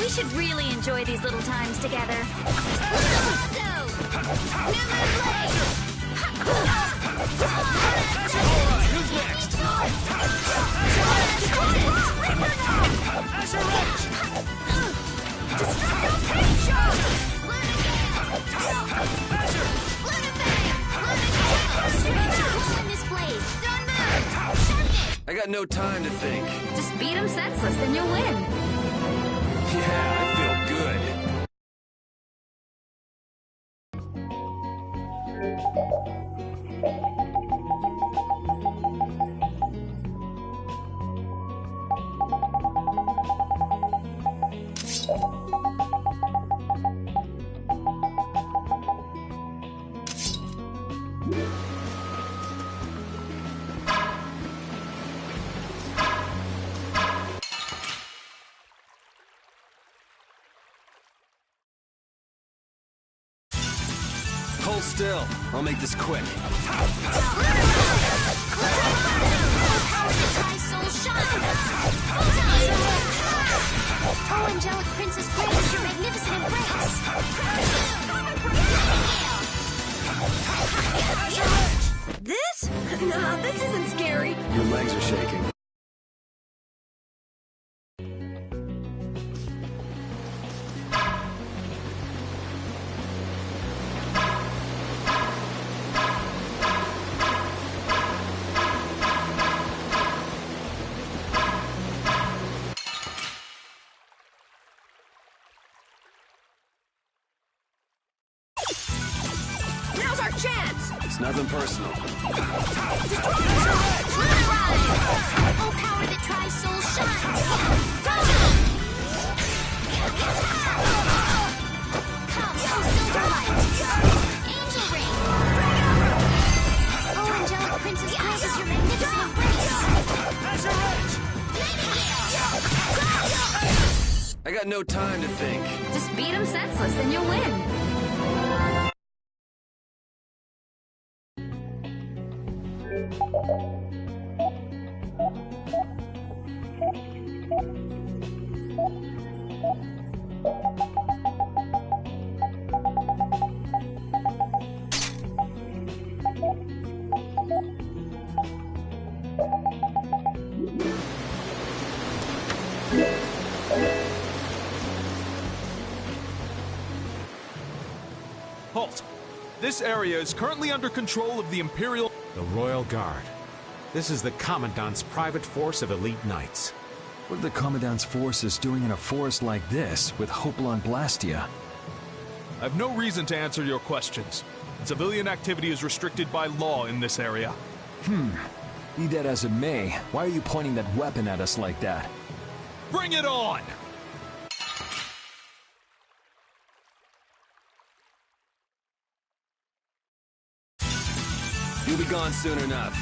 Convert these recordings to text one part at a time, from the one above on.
We should really enjoy these little times together. Alright, who's next? I got no time to think. Just beat him senseless and you'll win. Yeah, I feel good. Hold still. I'll make this quick. Oh, angelic princess, praise your magnificent embrace. This? No, this isn't scary. Your legs are shaking. Now's our chance! It's nothing personal. Oh, power that tries soul shine! Come, oh silver light! Angel ring! Oh, angelic princess, grace is your magnificent embrace! I got no time to think. Just beat him senseless and you'll win. Halt! This area is currently under control of the Imperial... The Royal Guard. This is the Commandant's private force of elite knights. What are the Commandant's forces doing in a forest like this with Hopalon Blastia? I have no reason to answer your questions. Civilian activity is restricted by law in this area. Be that as it may, why are you pointing that weapon at us like that? Bring it on! You'll be gone soon enough.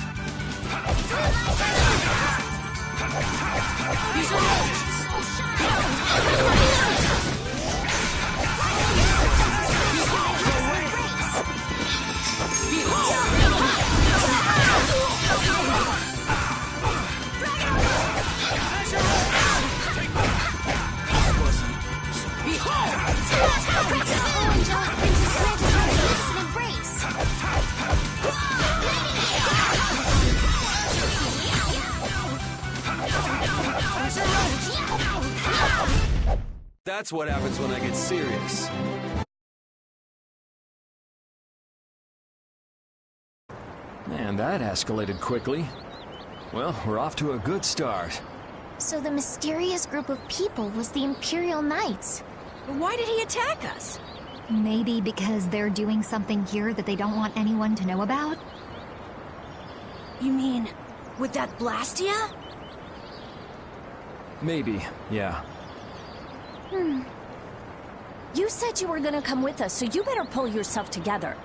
That's what happens when I get serious. Man, that escalated quickly. Well, we're off to a good start. So the mysterious group of people was the Imperial Knights. Why did he attack us? Maybe because they're doing something here that they don't want anyone to know about? You mean, with that Blastia? Maybe, yeah. You said you were gonna come with us, so you better pull yourself together.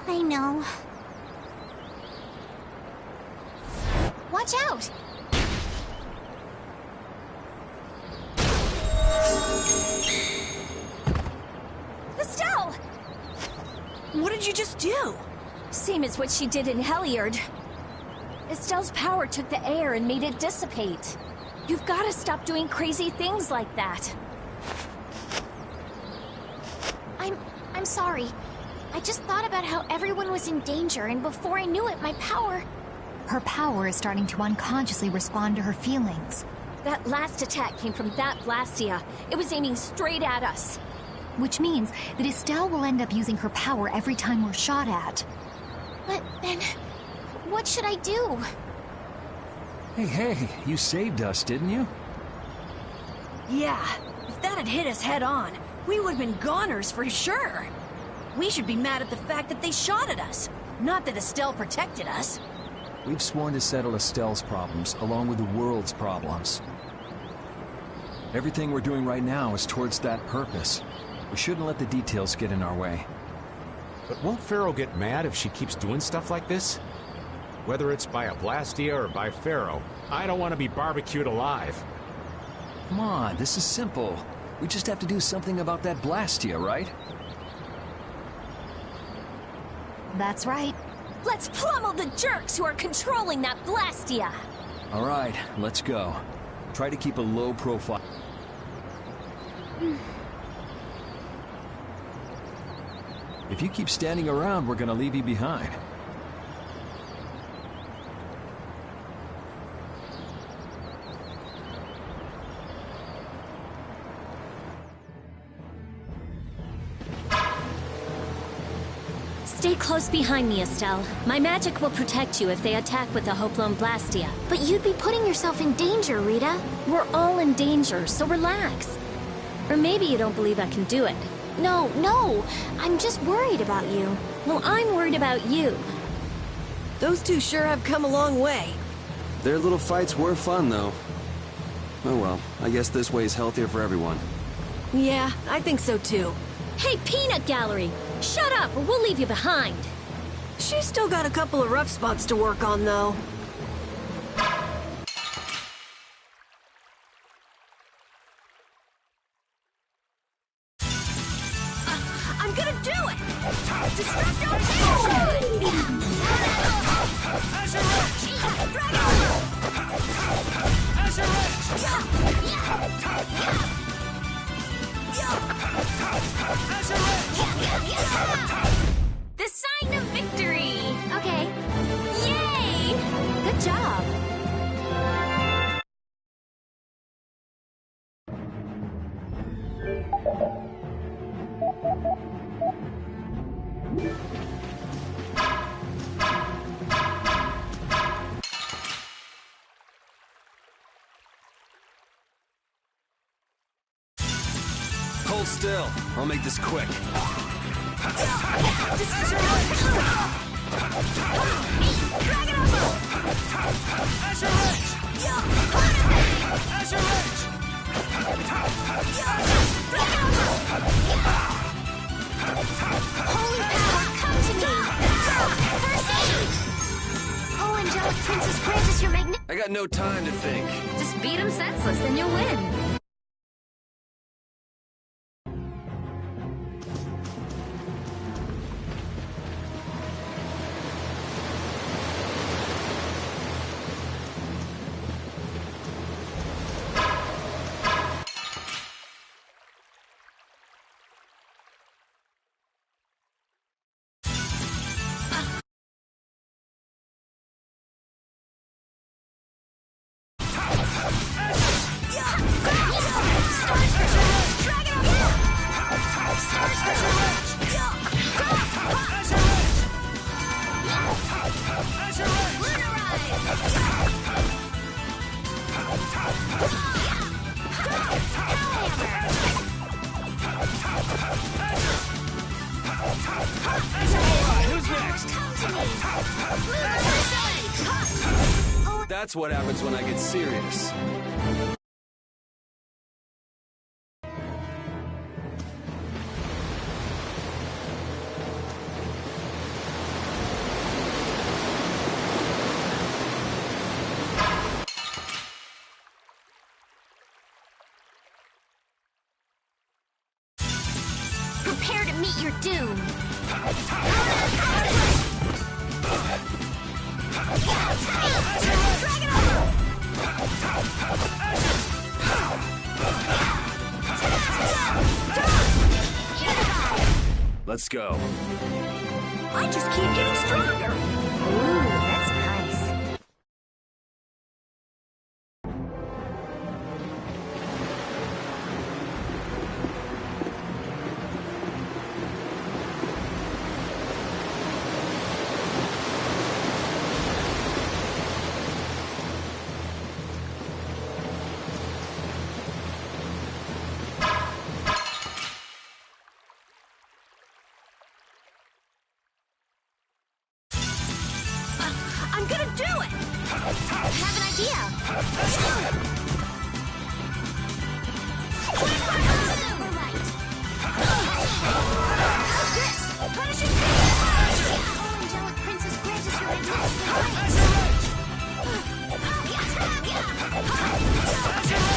I know. Watch out! Estelle! What did you just do? Same as what she did in Heliard. Estelle's power took the air and made it dissipate. You've got to stop doing crazy things like that. I'm sorry. I just thought about how everyone was in danger, and before I knew it, my power... Her power is starting to unconsciously respond to her feelings. That last attack came from that Blastia. It was aiming straight at us. Which means that Estelle will end up using her power every time we're shot at. But then... what should I do? Hey, you saved us, didn't you? Yeah, if that had hit us head on, we would have been goners for sure. We should be mad at the fact that they shot at us, not that Estelle protected us. We've sworn to settle Estelle's problems, along with the world's problems. Everything we're doing right now is towards that purpose. We shouldn't let the details get in our way. But won't Pharaoh get mad if she keeps doing stuff like this? Whether it's by a Blastia or by Pharaoh, I don't want to be barbecued alive. Come on, this is simple. We just have to do something about that Blastia, right? That's right. Let's pummel the jerks who are controlling that Blastia! All right, let's go. Try to keep a low profile. If you keep standing around, we're gonna leave you behind. Stay close behind me, Estelle. My magic will protect you if they attack with the Hoplone Blastia. But you'd be putting yourself in danger, Rita. We're all in danger, so relax. Or maybe you don't believe I can do it. No, I'm just worried about you. Well, I'm worried about you. Those two sure have come a long way. Their little fights were fun, though. Oh well, I guess this way is healthier for everyone. Yeah, I think so too. Hey, Peanut Gallery! Shut up, or we'll leave you behind. She's still got a couple of rough spots to work on, though. I'm gonna do it! Destructo Action! Azure Edge! Dragon Azure Edge! The sign of victory! Okay. Yay! Good job. Hold still. I'll make this quick. Holy power, come to me! First aid! Oh, Angelic Princess, grant us your I got no time to think. Just beat him senseless and you'll win. Who's next? That's what happens when I get serious. Prepare to meet your doom. Dragon Let's go. I just keep getting stronger. Ooh, that's nice. I'm gonna do it! I have an idea. Super light. How's this? Punishing Oh, angelic princess grant us your magnificent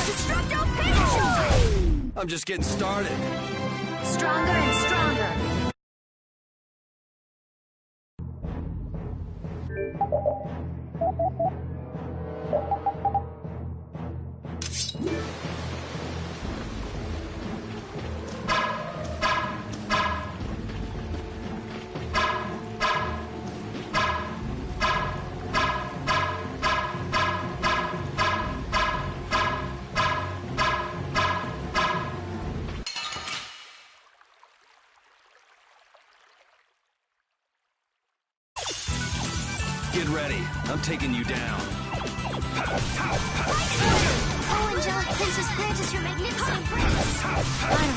Destructo Pincho! I'm just getting started. Stronger and stronger. Get ready. I'm taking you down. Oh, angelic princess grant us your magnificent grace. I don't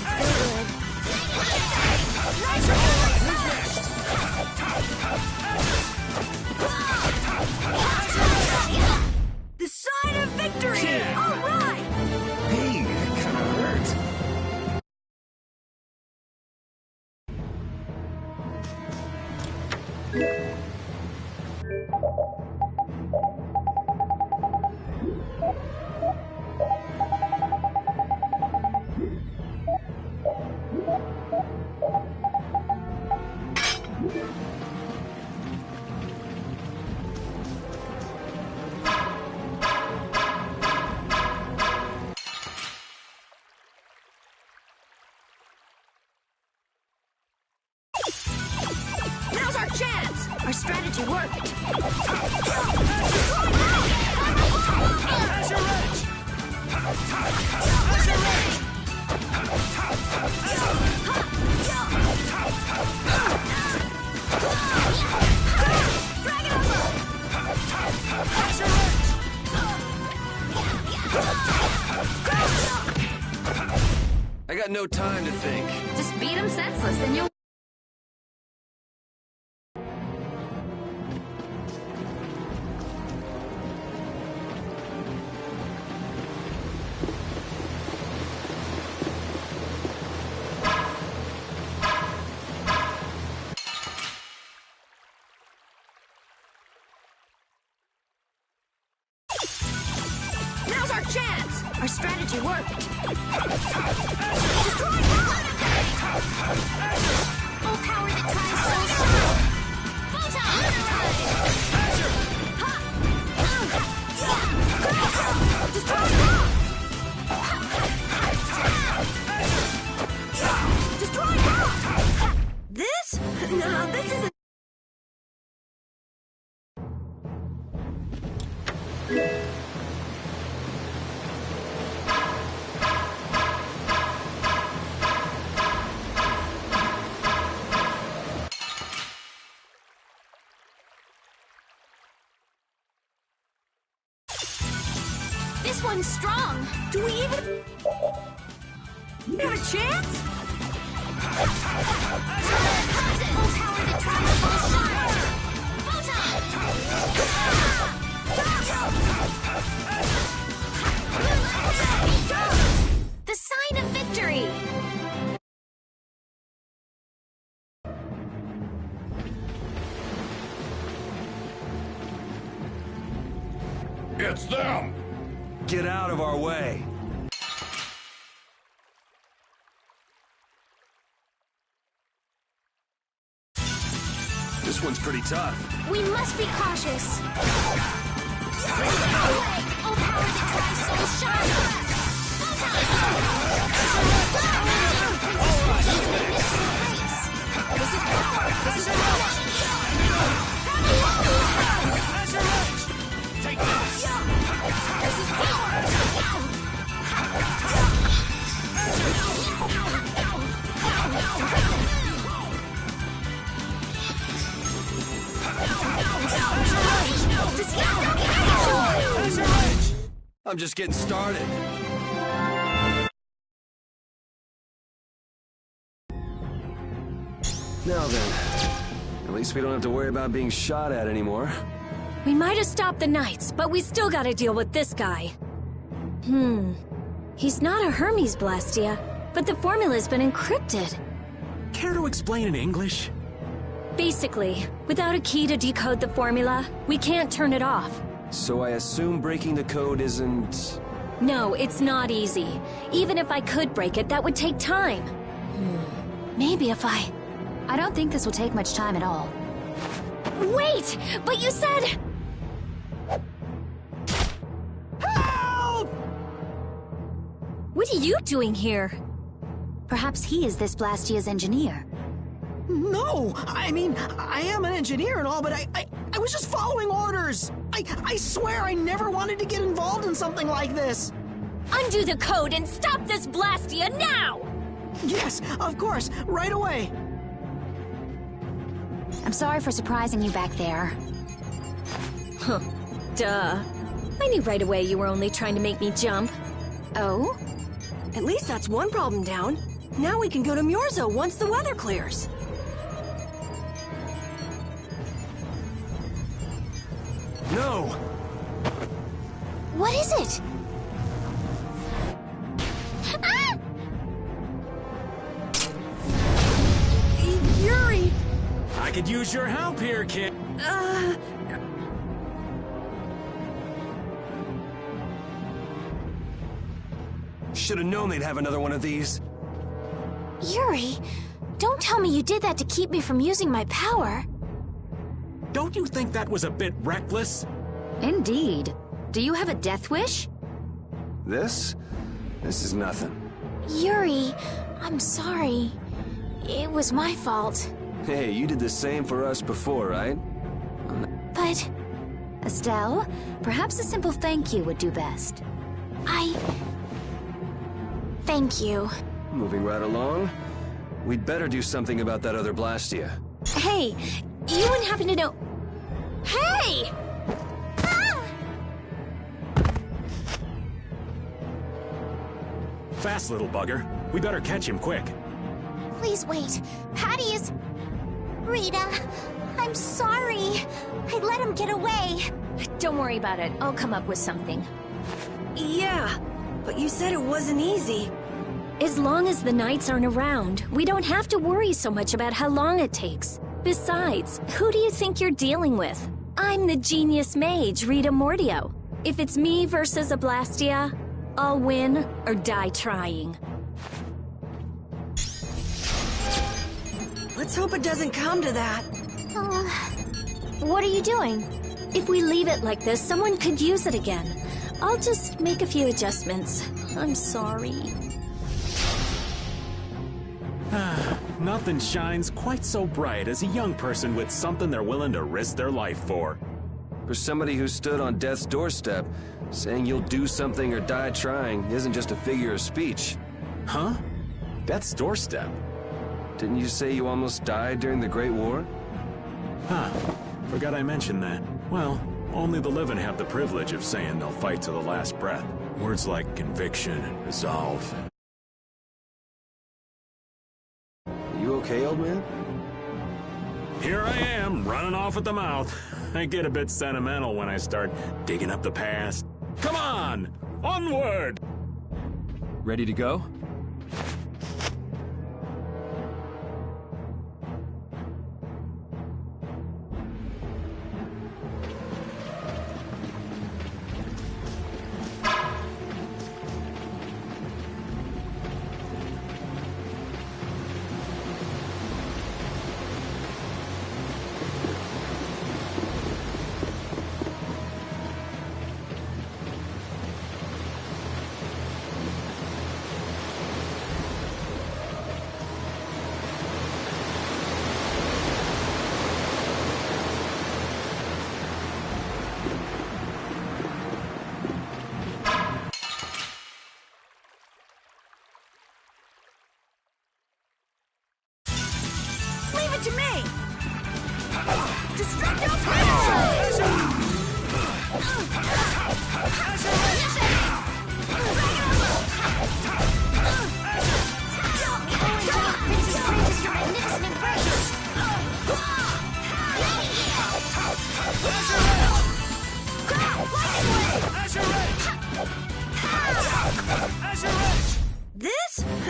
feel good. The sign of victory! All right! Hey, that kind of hurts. Now's our chance! Our strategy worked! I got no time to think. Just beat him senseless and you'll... Now's our chance! Our strategy worked! Oh, power that tries so strong. This? No, this isn't... This one's strong. Do we even... have a chance? Oh, power that tries so strong. The sign of victory. It's them! Get out of our way. This one's pretty tough. We must be cautious. Oh, power that tries so sharp. I'm just getting started. Now then, at least we don't have to worry about being shot at anymore. We might have stopped the Knights, but we still gotta deal with this guy. He's not a Hermes Blastia, but the formula's been encrypted. Care to explain in English? Basically, without a key to decode the formula, we can't turn it off. So I assume breaking the code isn't... No, it's not easy. Even if I could break it, that would take time. Maybe if I don't think this will take much time at all. Wait! But you said... Help! What are you doing here? Perhaps he is this Blastia's engineer. No! I mean, I am an engineer and all, but I was just following orders! I swear I never wanted to get involved in something like this! Undo the code and stop this Blastia now! Yes, of course, right away! I'm sorry for surprising you back there. Huh. Duh. I knew right away you were only trying to make me jump. Oh? At least that's one problem down. Now we can go to Myorzo once the weather clears. No! What is it? Ah! Yuri! I could use your help here, kid. Should have known they'd have another one of these. Yuri, don't tell me you did that to keep me from using my power. Don't you think that was a bit reckless? Indeed. Do you have a death wish? This is nothing. Yuri, I'm sorry. It was my fault. Hey, you did the same for us before, right? But Estelle, perhaps a simple thank you would do best. Thank you. Moving right along. We'd better do something about that other Blastia. Hey, you wouldn't happen to know... Hey! Fast, little bugger. We better catch him quick. Please wait. Patty is... Rita, I'm sorry. I let him get away. Don't worry about it. I'll come up with something. Yeah, but you said it wasn't easy. As long as the Knights aren't around, we don't have to worry so much about how long it takes. Besides, who do you think you're dealing with? I'm the genius mage, Rita Mordio. If it's me versus a Blastia, I'll win or die trying. Let's hope it doesn't come to that. What are you doing? If we leave it like this, someone could use it again. I'll just make a few adjustments. I'm sorry. Nothing shines quite so bright as a young person with something they're willing to risk their life for. For somebody who stood on death's doorstep, saying you'll do something or die trying isn't just a figure of speech. Huh? Death's doorstep? Didn't you say you almost died during the Great War? Huh. Forgot I mentioned that. Well, only the living have the privilege of saying they'll fight to the last breath. Words like conviction and resolve. You okay, old man? Here I am, running off at the mouth. I get a bit sentimental when I start digging up the past. Come on! Onward! Ready to go?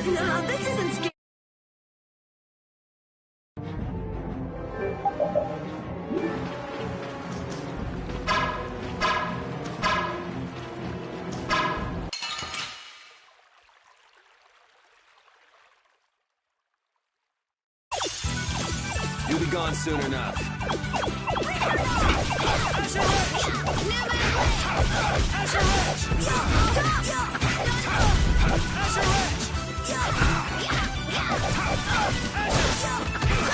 No, this isn't scary. You'll be gone soon enough.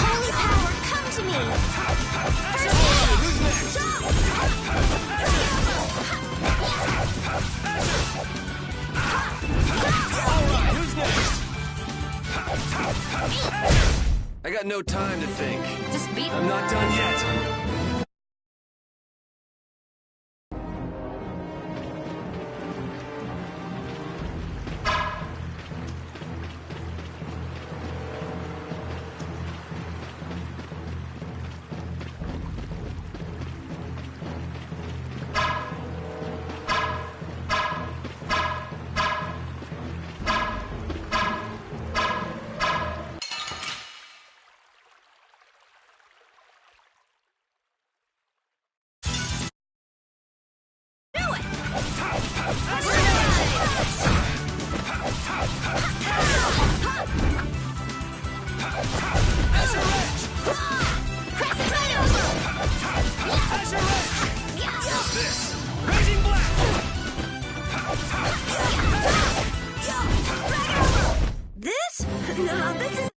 Holy power, come to me! Who's next? Alright, who's next? I got no time to think. Just beat I'm not done yet. This? No, this is...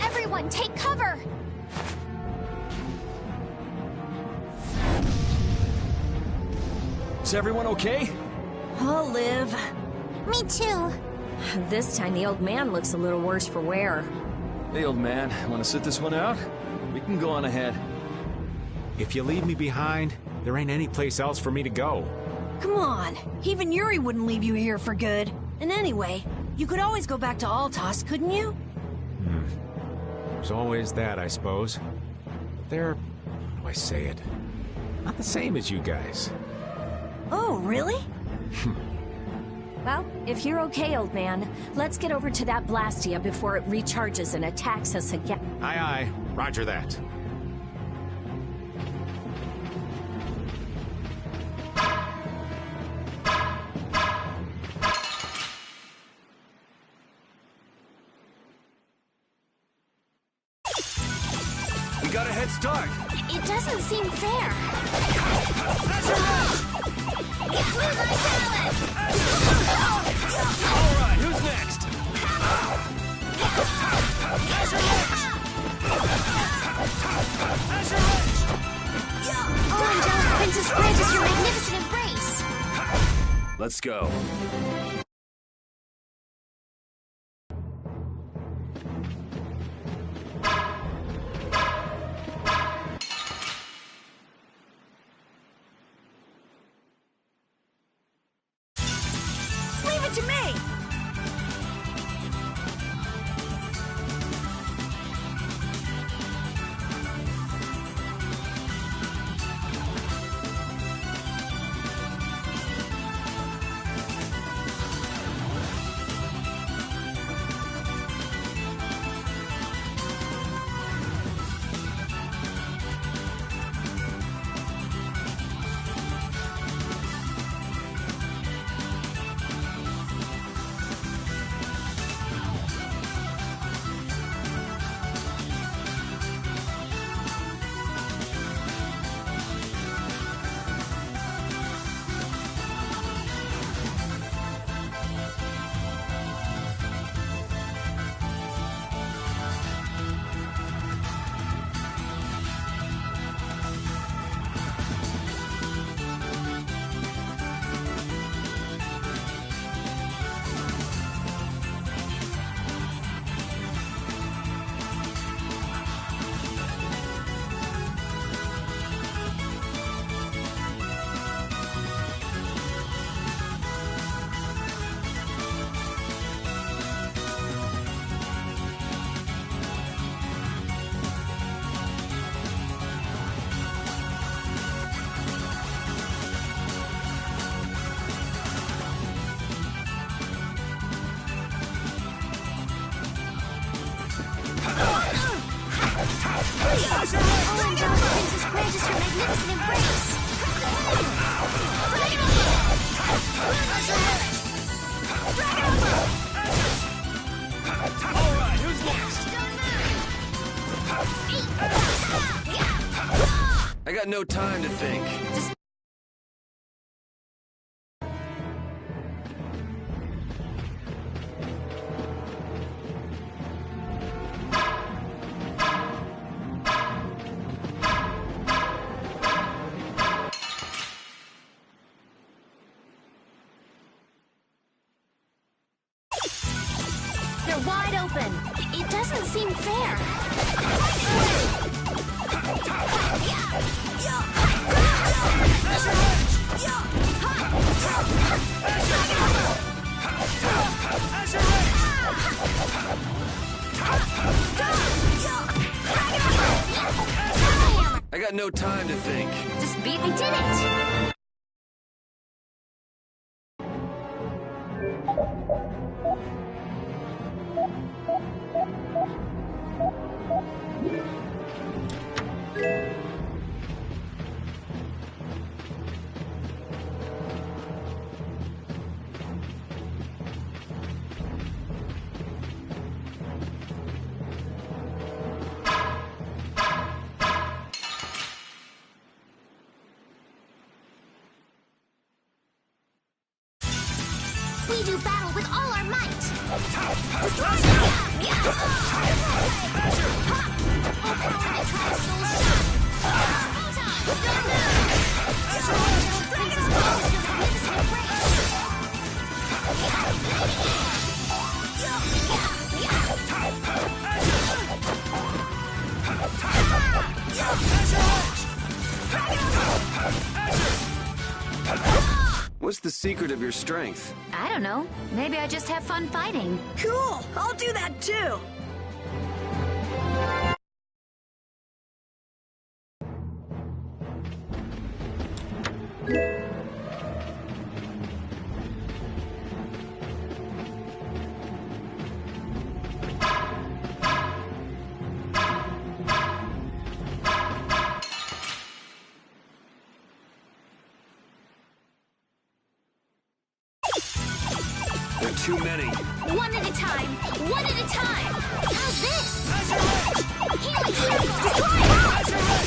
Everyone, take cover! Is everyone okay? I'll live. Me too. This time the old man looks a little worse for wear. Hey, old man, want to sit this one out? We can go on ahead. If you leave me behind, there ain't any place else for me to go. Come on. Even Yuri wouldn't leave you here for good. And anyway, you could always go back to Altos, couldn't you? There's always that, I suppose. But they're, how do I say it? Not the same as you guys. Oh, really? Well, if you're okay, old man, let's get over to that Blastia before it recharges and attacks us again. Aye, aye. Roger that. We got a head start. It doesn't seem fair. Alright, who's next? Oh, Angelic Princess grants us your magnificent embrace. Let's go. Leave it to me! magnificent embrace. Alright, who's next? I got no time to think. They're wide open. It doesn't seem fair. I got no time to think. Just beat me, did it! We do battle with all our might. What's the secret of your strength? I don't know. Maybe I just have fun fighting. Cool! I'll do that too! There are too many. One at a time. One at a time. How's this? Healing circle. Destroy it!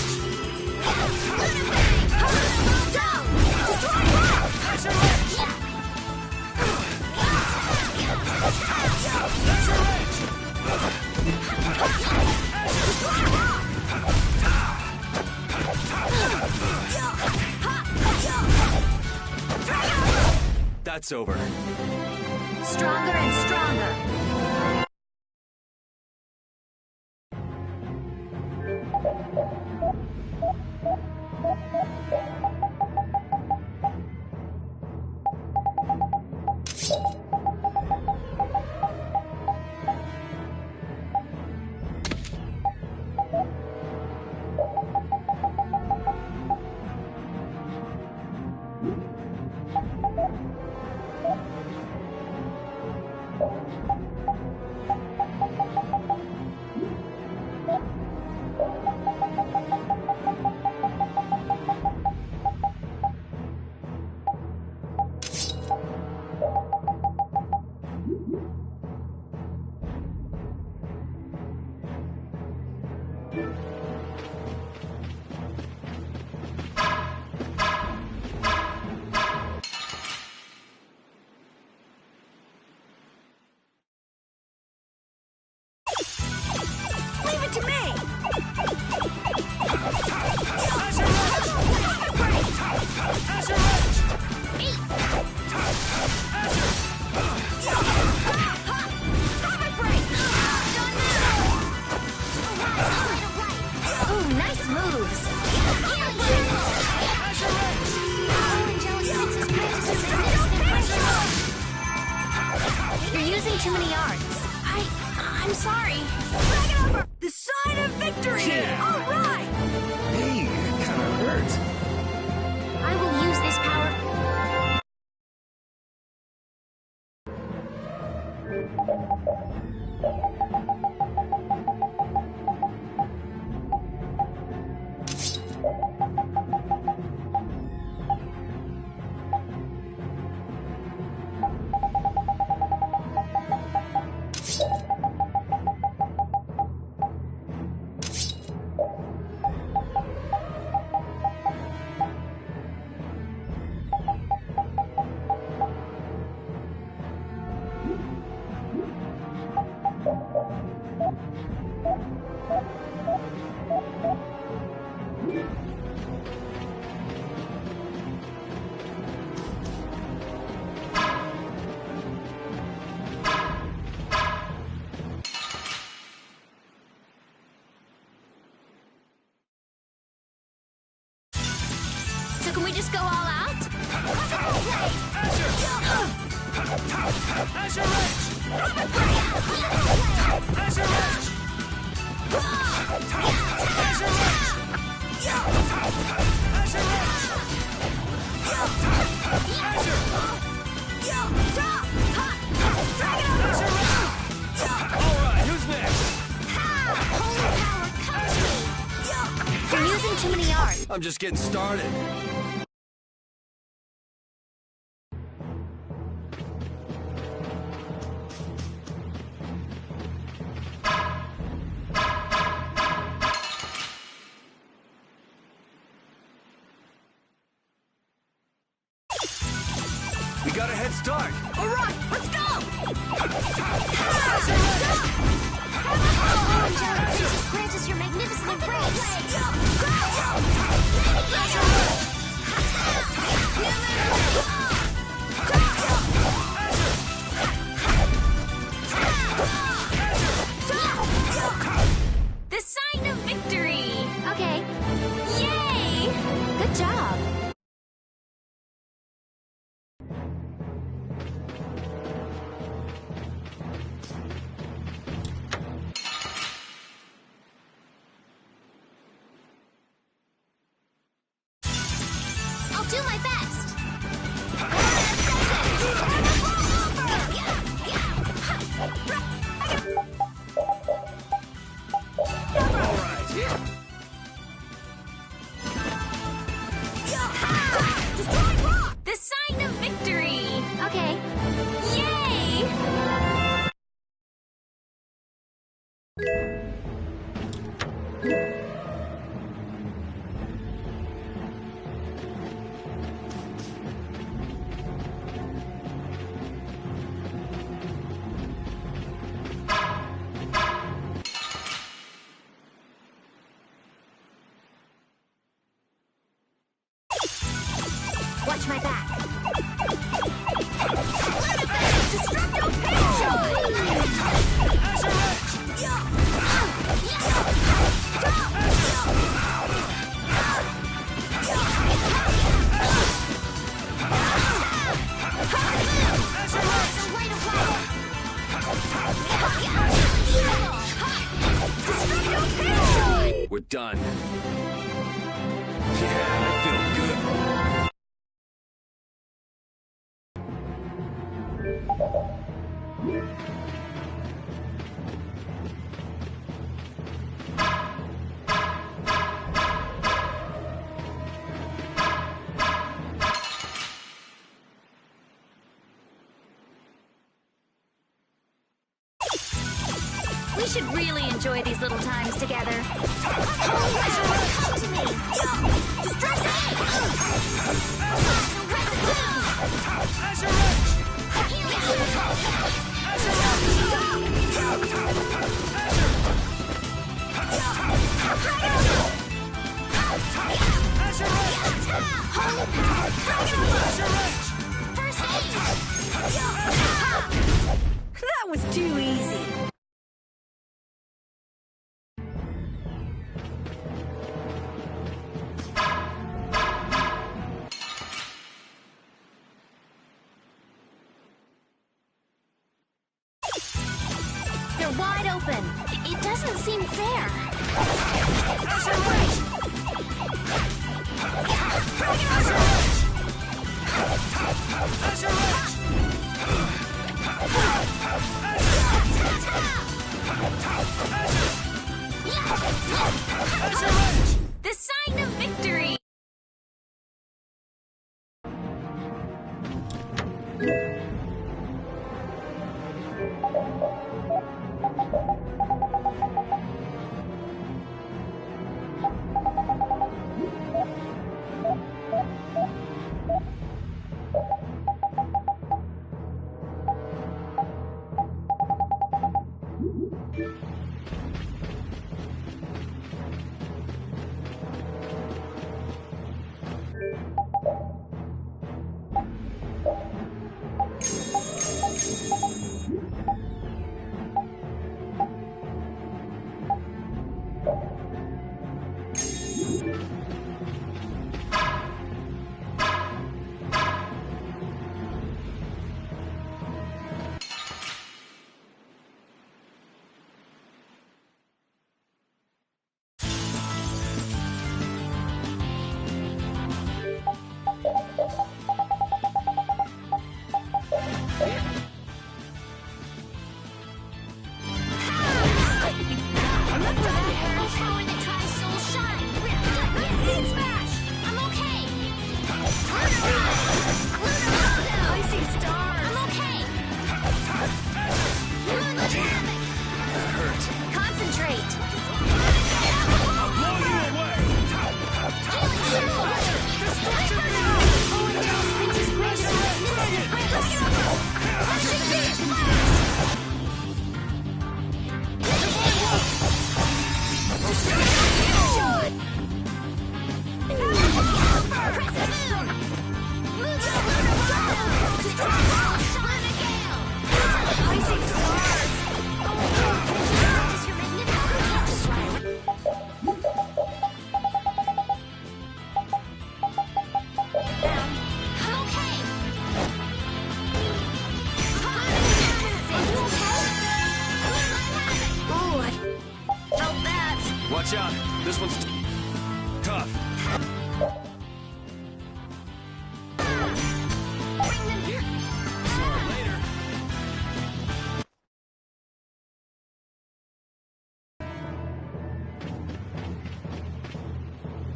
Down. Destroy That's over. Stronger and stronger. Leave it to me! Ooh, nice moves. You're using too many arts. I'm sorry. The sign of victory! Yeah. All right! Hey, it kind of hurts. I will use this power. Alright, who's next? You're using too many R's. I'm just getting started. We got a head start. All right, let's go! Just grant us your magnificent embrace. The sign of victory! Okay. Yay! Good job. I'll do my best. The sign of victory! Okay. Yay! Watch my back. We're done. Yeah, I feel good. We should really enjoy these little times together. Come to me. That was too easy. They're wide open. It doesn't seem fair. The sign of victory!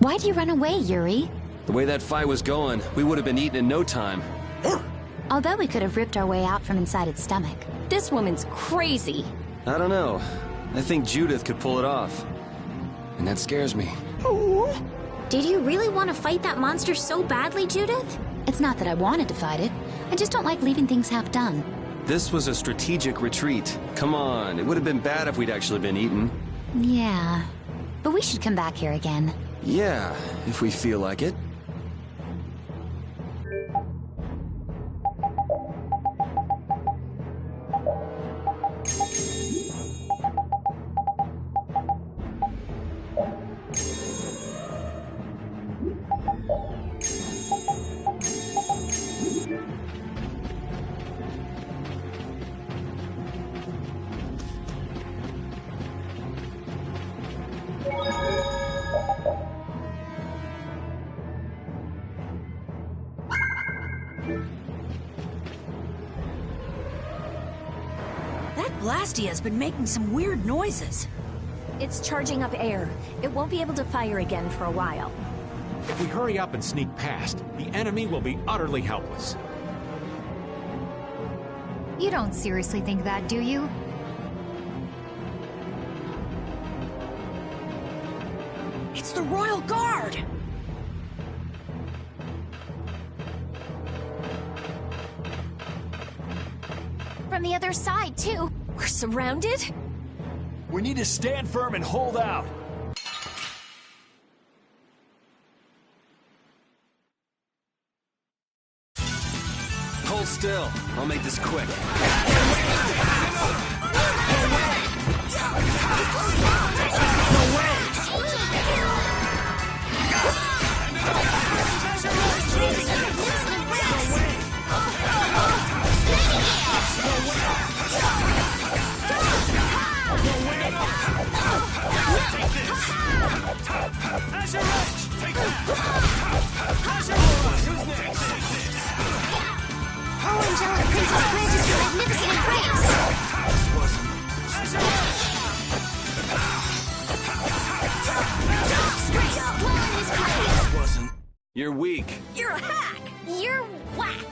Why'd you run away, Yuri? The way that fight was going, we would have been eaten in no time. Although we could have ripped our way out from inside its stomach. This woman's crazy. I don't know. I think Judith could pull it off. And that scares me. Did you really want to fight that monster so badly, Judith? It's not that I wanted to fight it. I just don't like leaving things half done. This was a strategic retreat. Come on, it would have been bad if we'd actually been eaten. Yeah. But we should come back here again. Yeah, if we feel like it. That Blastia's been making some weird noises. It's charging up air. It won't be able to fire again for a while. If we hurry up and sneak past, the enemy will be utterly helpless. You don't seriously think that, do you? It's the Royal Guard! From the other side, too. We're surrounded? We need to stand firm and hold out. Hold still. I'll make this quick. Oh, Angelic Princess granted your magnificent embrace! Straight up, blow in his place! You're weak. You're a hack! You're whack!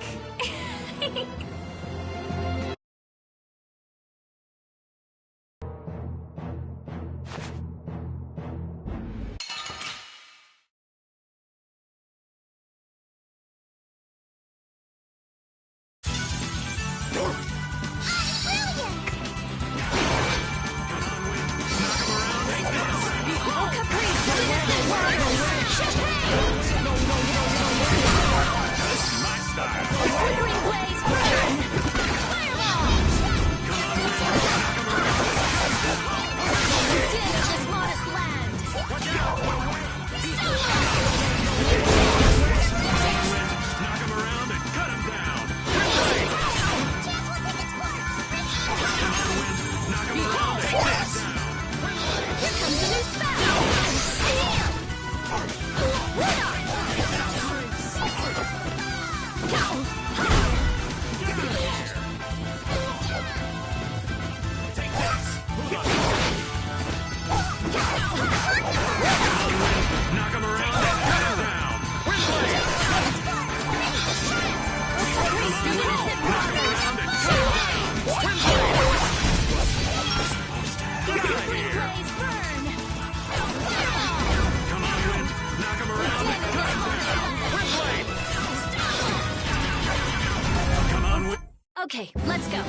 Okay, let's go.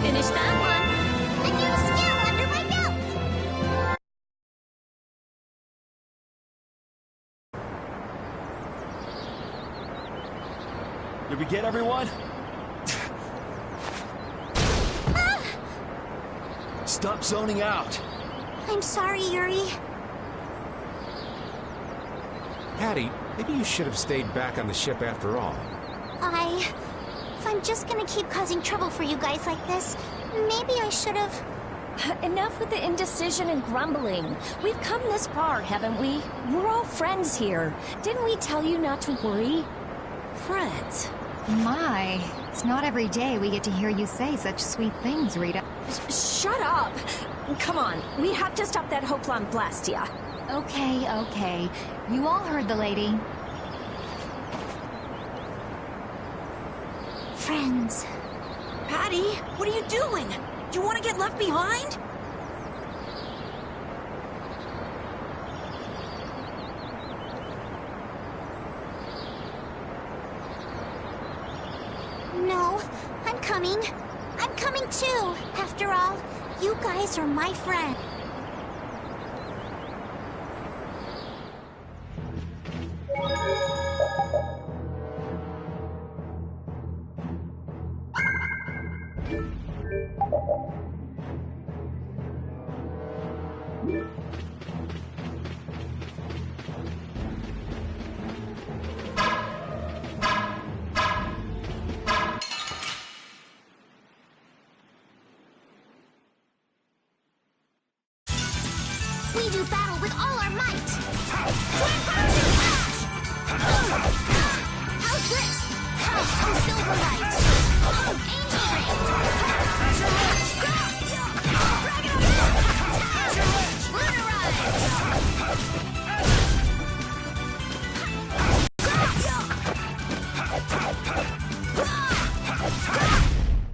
Finish that one. A new skill under my belt! Did we get everyone? Stop zoning out. I'm sorry, Yuri. Patty, maybe you should have stayed back on the ship after all. If I'm just gonna keep causing trouble for you guys like this, maybe I should have... Enough with the indecision and grumbling. We've come this far, haven't we? We're all friends here. Didn't we tell you not to worry? Friends? My, it's not every day we get to hear you say such sweet things, Rita. Shut up! Come on, we have to stop that Hoplan Blastia. Okay. You all heard the lady. Friends. Patty, what are you doing? Do you want to get left behind? No, I'm coming. I'm coming too. After all, you guys are my friend. We do battle with all our might! Twin powers and flash! How's this? Oh, silver light! Oh, angel ring!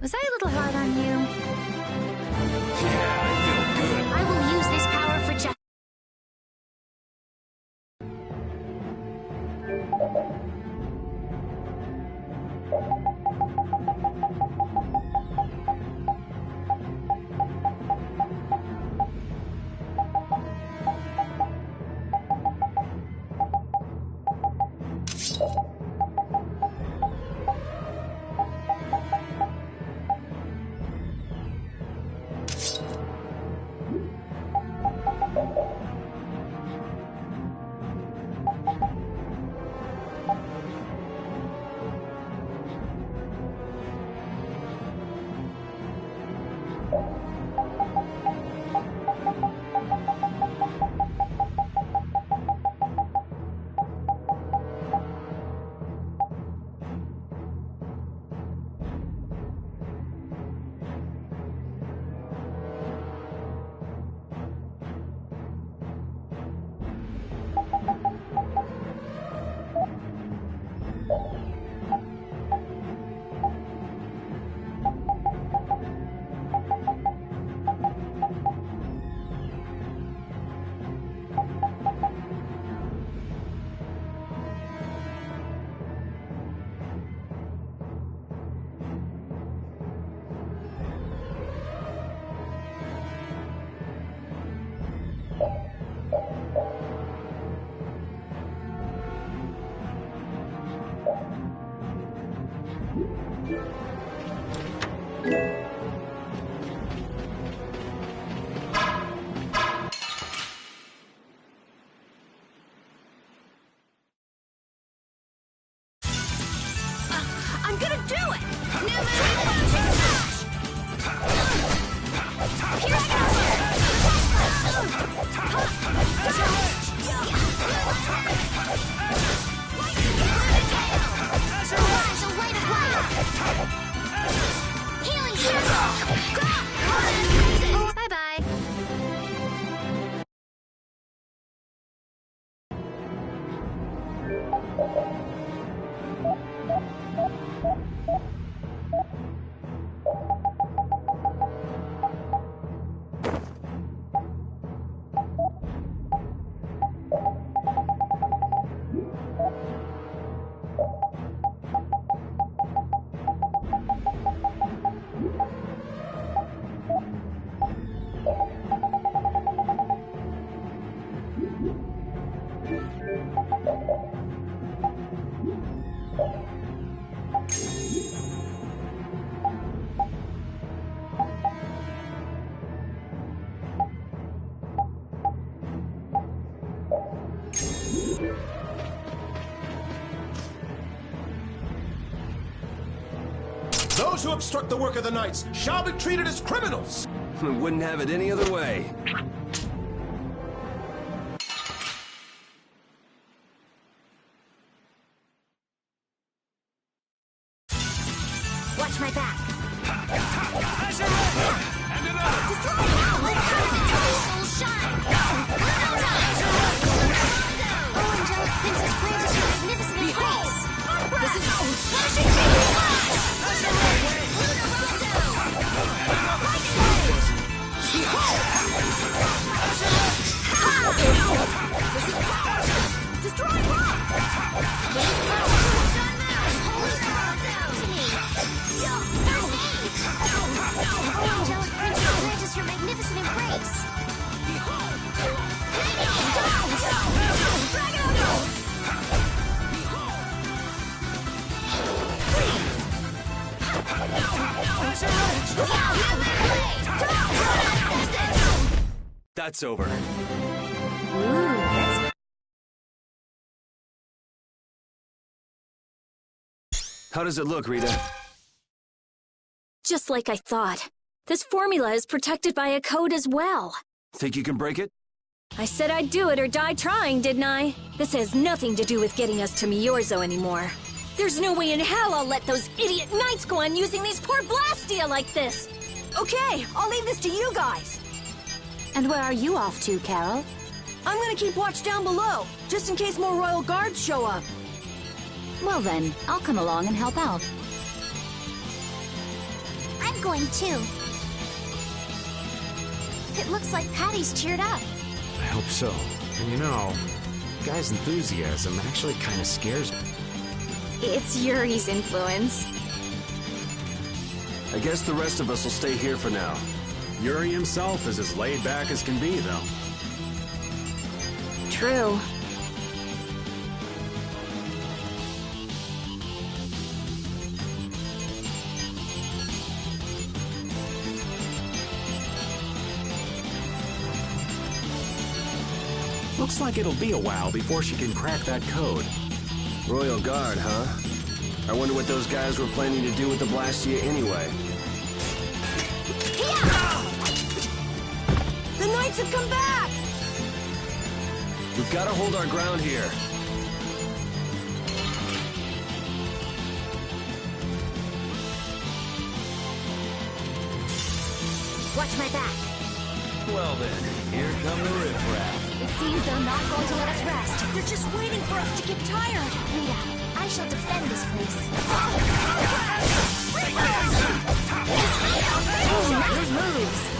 Was I a little hard on you? Yeah, I feel good. I will use this power for just... I'm gonna do it! New move! Smash! Here I Rise, a light of light! Healing circle! Bye-bye. Those who obstruct the work of the Knights shall be treated as criminals! Wouldn't have it any other way. Watch my back. Destroy now! Let soul shine! Princess Francis, your magnificent embrace! This is flashing destroy rock! This is power! Holy power down to me! First aid! Oh, angelic Princess Francis, your magnificent embrace! That's over. How does it look, Rita? Just like I thought. This formula is protected by a code as well. Think you can break it? I said I'd do it or die trying, didn't I? This has nothing to do with getting us to Miorzo anymore. There's no way in hell I'll let those idiot knights go on using these poor Blastia like this! Okay, I'll leave this to you guys. And where are you off to, Carol? I'm gonna keep watch down below, just in case more royal guards show up. Well then, I'll come along and help out. I'm going too. It looks like Patty's cheered up. I hope so. And you know, the guy's enthusiasm actually kind of scares me. It's Yuri's influence. I guess the rest of us will stay here for now. Yuri himself is as laid back as can be, though. True. Looks like it'll be a while before she can crack that code. Royal Guard, huh? I wonder what those guys were planning to do with the Blastia anyway. The knights have come back! We've got to hold our ground here. Watch my back. Well then, here come the riffraff. It seems they're not going to let us rest. They're just waiting for us to get tired. Rita, I shall defend this place. Oh, nice moves!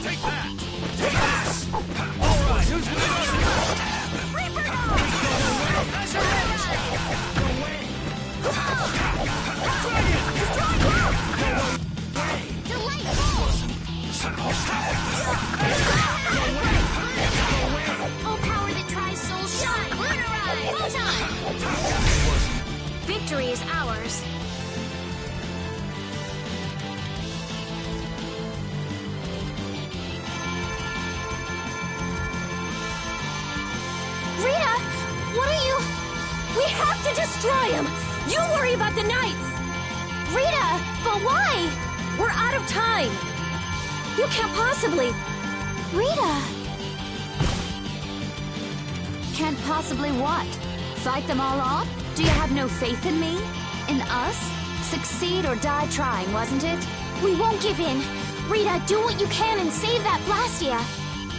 Take that! Take this! All right, who's next? Reaper Oh, power that tries soul shine! Lunarize! Photon! Victory is ours. Rita! What are you... We have to destroy him! You worry about the knights! Rita! But why? We're out of time! You can't possibly... Rita! Can't possibly what? Fight them all off? Do you have no faith in me? In us? Succeed or die trying, wasn't it? We won't give in! Rita, do what you can and save that Blastia!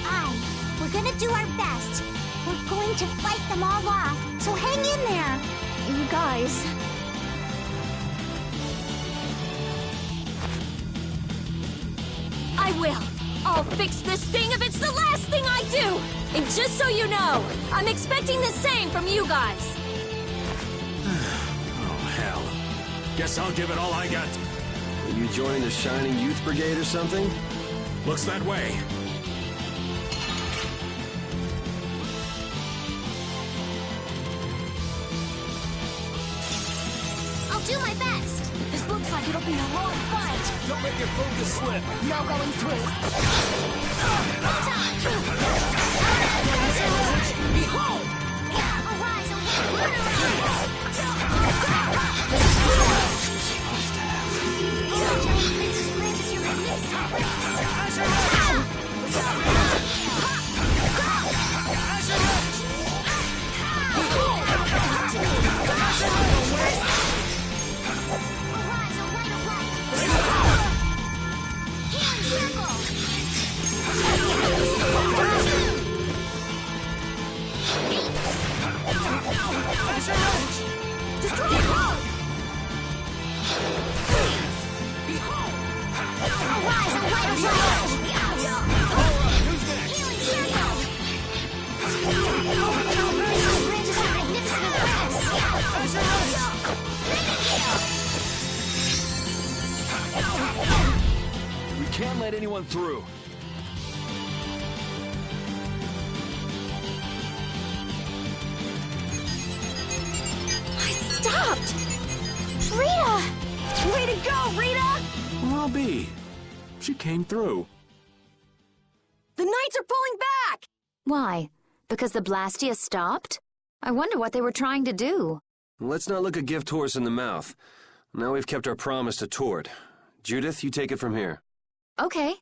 Aye, we're gonna do our best. We're going to fight them all off, so hang in there. You guys... I will! I'll fix this thing if it's the last thing I do! And just so you know, I'm expecting the same from you guys! Oh, hell. Guess I'll give it all I got. Are you joining the Shining Youth Brigade or something? Looks that way. I'll do my best. This looks like it'll be a long fight. Don't let your focus slip. No going through. Behold! Arise, Princess Francis, your magnificent fallen through. I stopped! Rita! Way to go, Rita! Well, I'll be. She came through. The Knights are pulling back! Why? Because the Blastia stopped? I wonder what they were trying to do. Let's not look a gift horse in the mouth. Now we've kept our promise to Tord. Judith, you take it from here. Okay.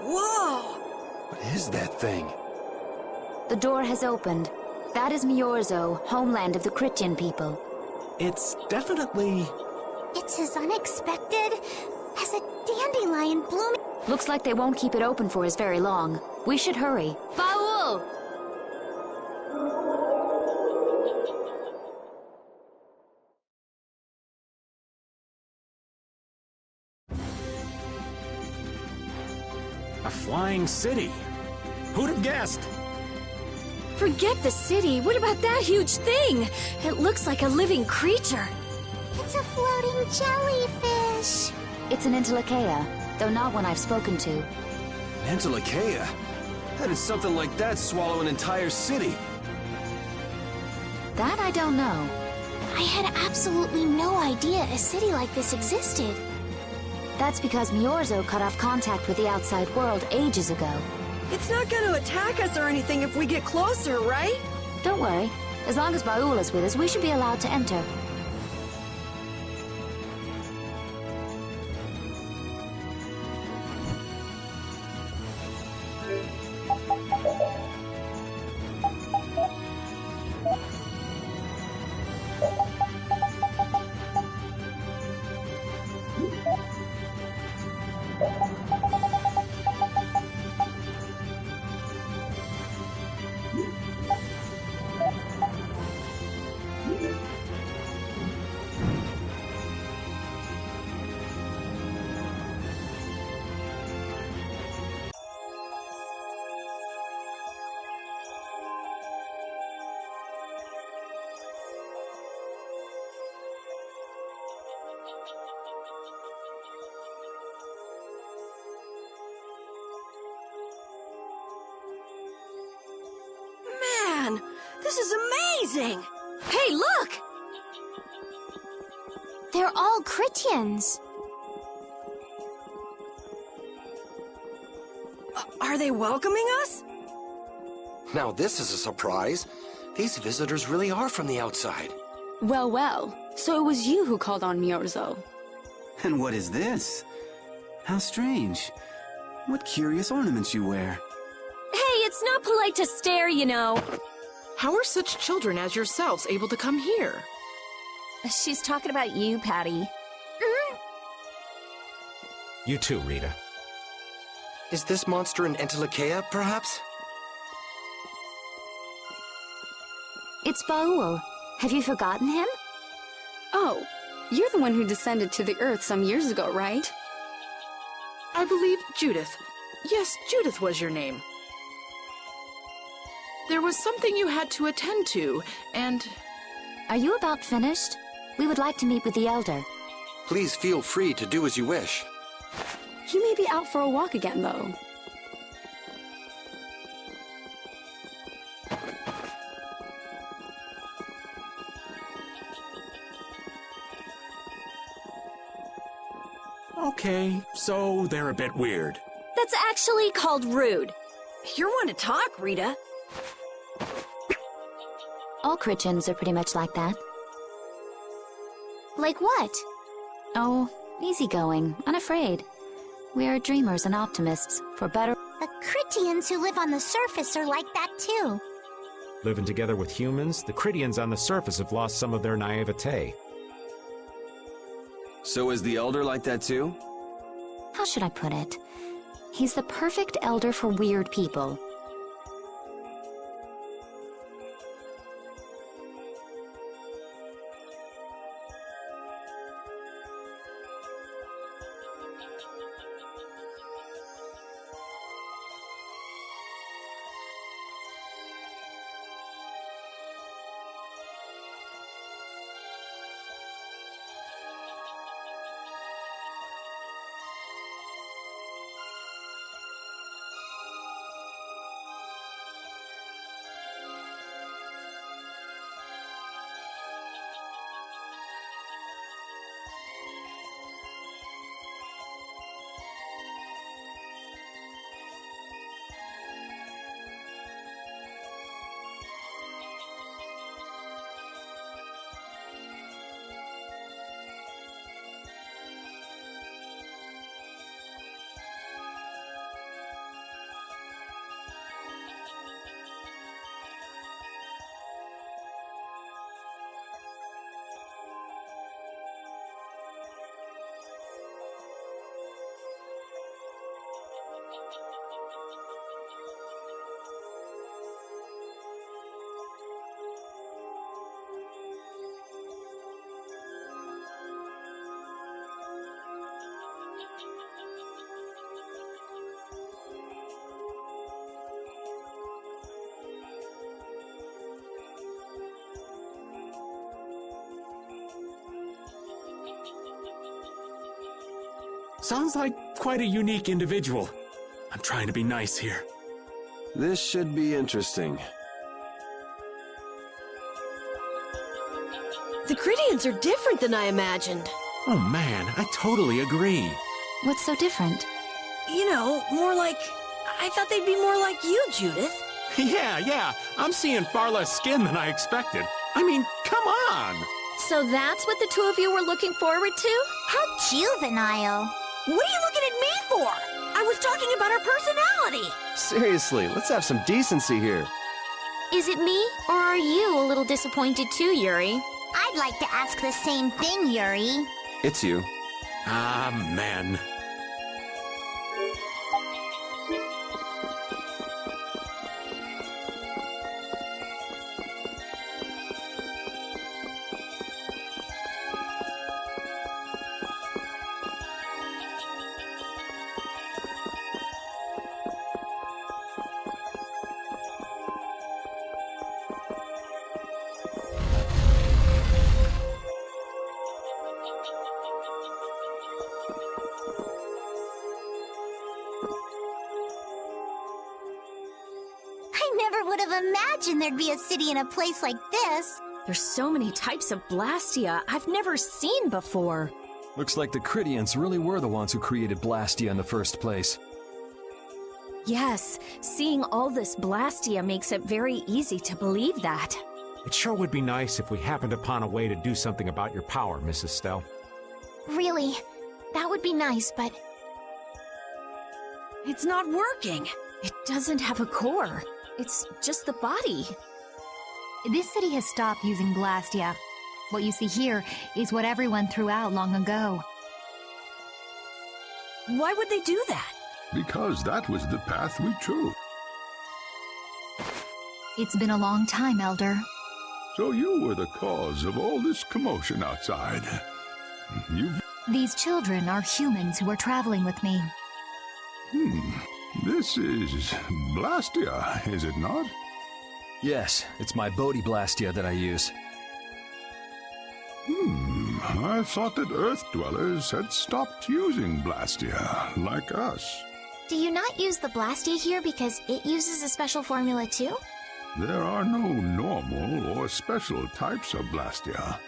Whoa! What is that thing? The door has opened. That is Miorzo, homeland of the Christian people. It's definitely... It's as unexpected as a dandelion blooming. Looks like they won't keep it open for us very long. We should hurry. Baul! A flying city. Who'd have guessed? Forget the city. What about that huge thing? It looks like a living creature. It's a floating jellyfish. It's an Entelekea, though not one I've spoken to. Entelekea? How did something like that swallow an entire city? That I don't know. I had absolutely no idea a city like this existed. That's because Miorzo cut off contact with the outside world ages ago. It's not gonna attack us or anything if we get closer, right? Don't worry. As long as Baul is with us, we should be allowed to enter. Man, this is amazing! Hey, look! They're all Critians. Are they welcoming us? Now this is a surprise. These visitors really are from the outside. Well, well. So it was you who called on Miorzo. And what is this? How strange. What curious ornaments you wear. Hey, it's not polite to stare, you know. How are such children as yourselves able to come here? She's talking about you, Patty. You too, Rita. Is this monster an Entelekea, perhaps? It's Baul. Have you forgotten him? Oh, you're the one who descended to the Earth some years ago, right? I believe Judith. Yes, Judith was your name. There was something you had to attend to, and... Are you about finished? We would like to meet with the Elder. Please feel free to do as you wish. He may be out for a walk again, though. Okay, so they're a bit weird. That's actually called rude. You're one to talk, Rita. All Christians are pretty much like that. Like what? Oh, easygoing, unafraid. We are dreamers and optimists, for better... The Critians who live on the surface are like that too. Living together with humans, the Critians on the surface have lost some of their naivete. So is the Elder like that too? How should I put it? He's the perfect elder for weird people. Sounds like quite a unique individual. I'm trying to be nice here. This should be interesting. The Cridians are different than I imagined. Oh man, I totally agree. What's so different? You know, more like... I thought they'd be more like you, Judith. Yeah, I'm seeing far less skin than I expected. I mean, come on! So that's what the two of you were looking forward to? How juvenile. What are you looking at me for? I was talking about our personality. Seriously, let's have some decency here. Is it me, or are you a little disappointed too, Yuri? I'd like to ask the same thing, Yuri. It's you. Ah, man. Would have imagined there'd be a city in a place like this. There's so many types of Blastia I've never seen before. Looks like the Cridians really were the ones who created Blastia in the first place. Yes, seeing all this Blastia makes it very easy to believe that. It sure would be nice if we happened upon a way to do something about your power, Mrs. Stell. Really, that would be nice, but... It's not working. It doesn't have a core. It's just the body. This city has stopped using Blastia. What you see here is what everyone threw out long ago. Why would they do that? Because that was the path we chose. It's been a long time, Elder. So you were the cause of all this commotion outside. These children are humans who are traveling with me. This is Blastia, is it not? Yes, it's my Bodhi Blastia that I use. I thought that Earth dwellers had stopped using Blastia, like us. Do you not use the Blastia here because it uses a special formula too? There are no normal or special types of Blastia.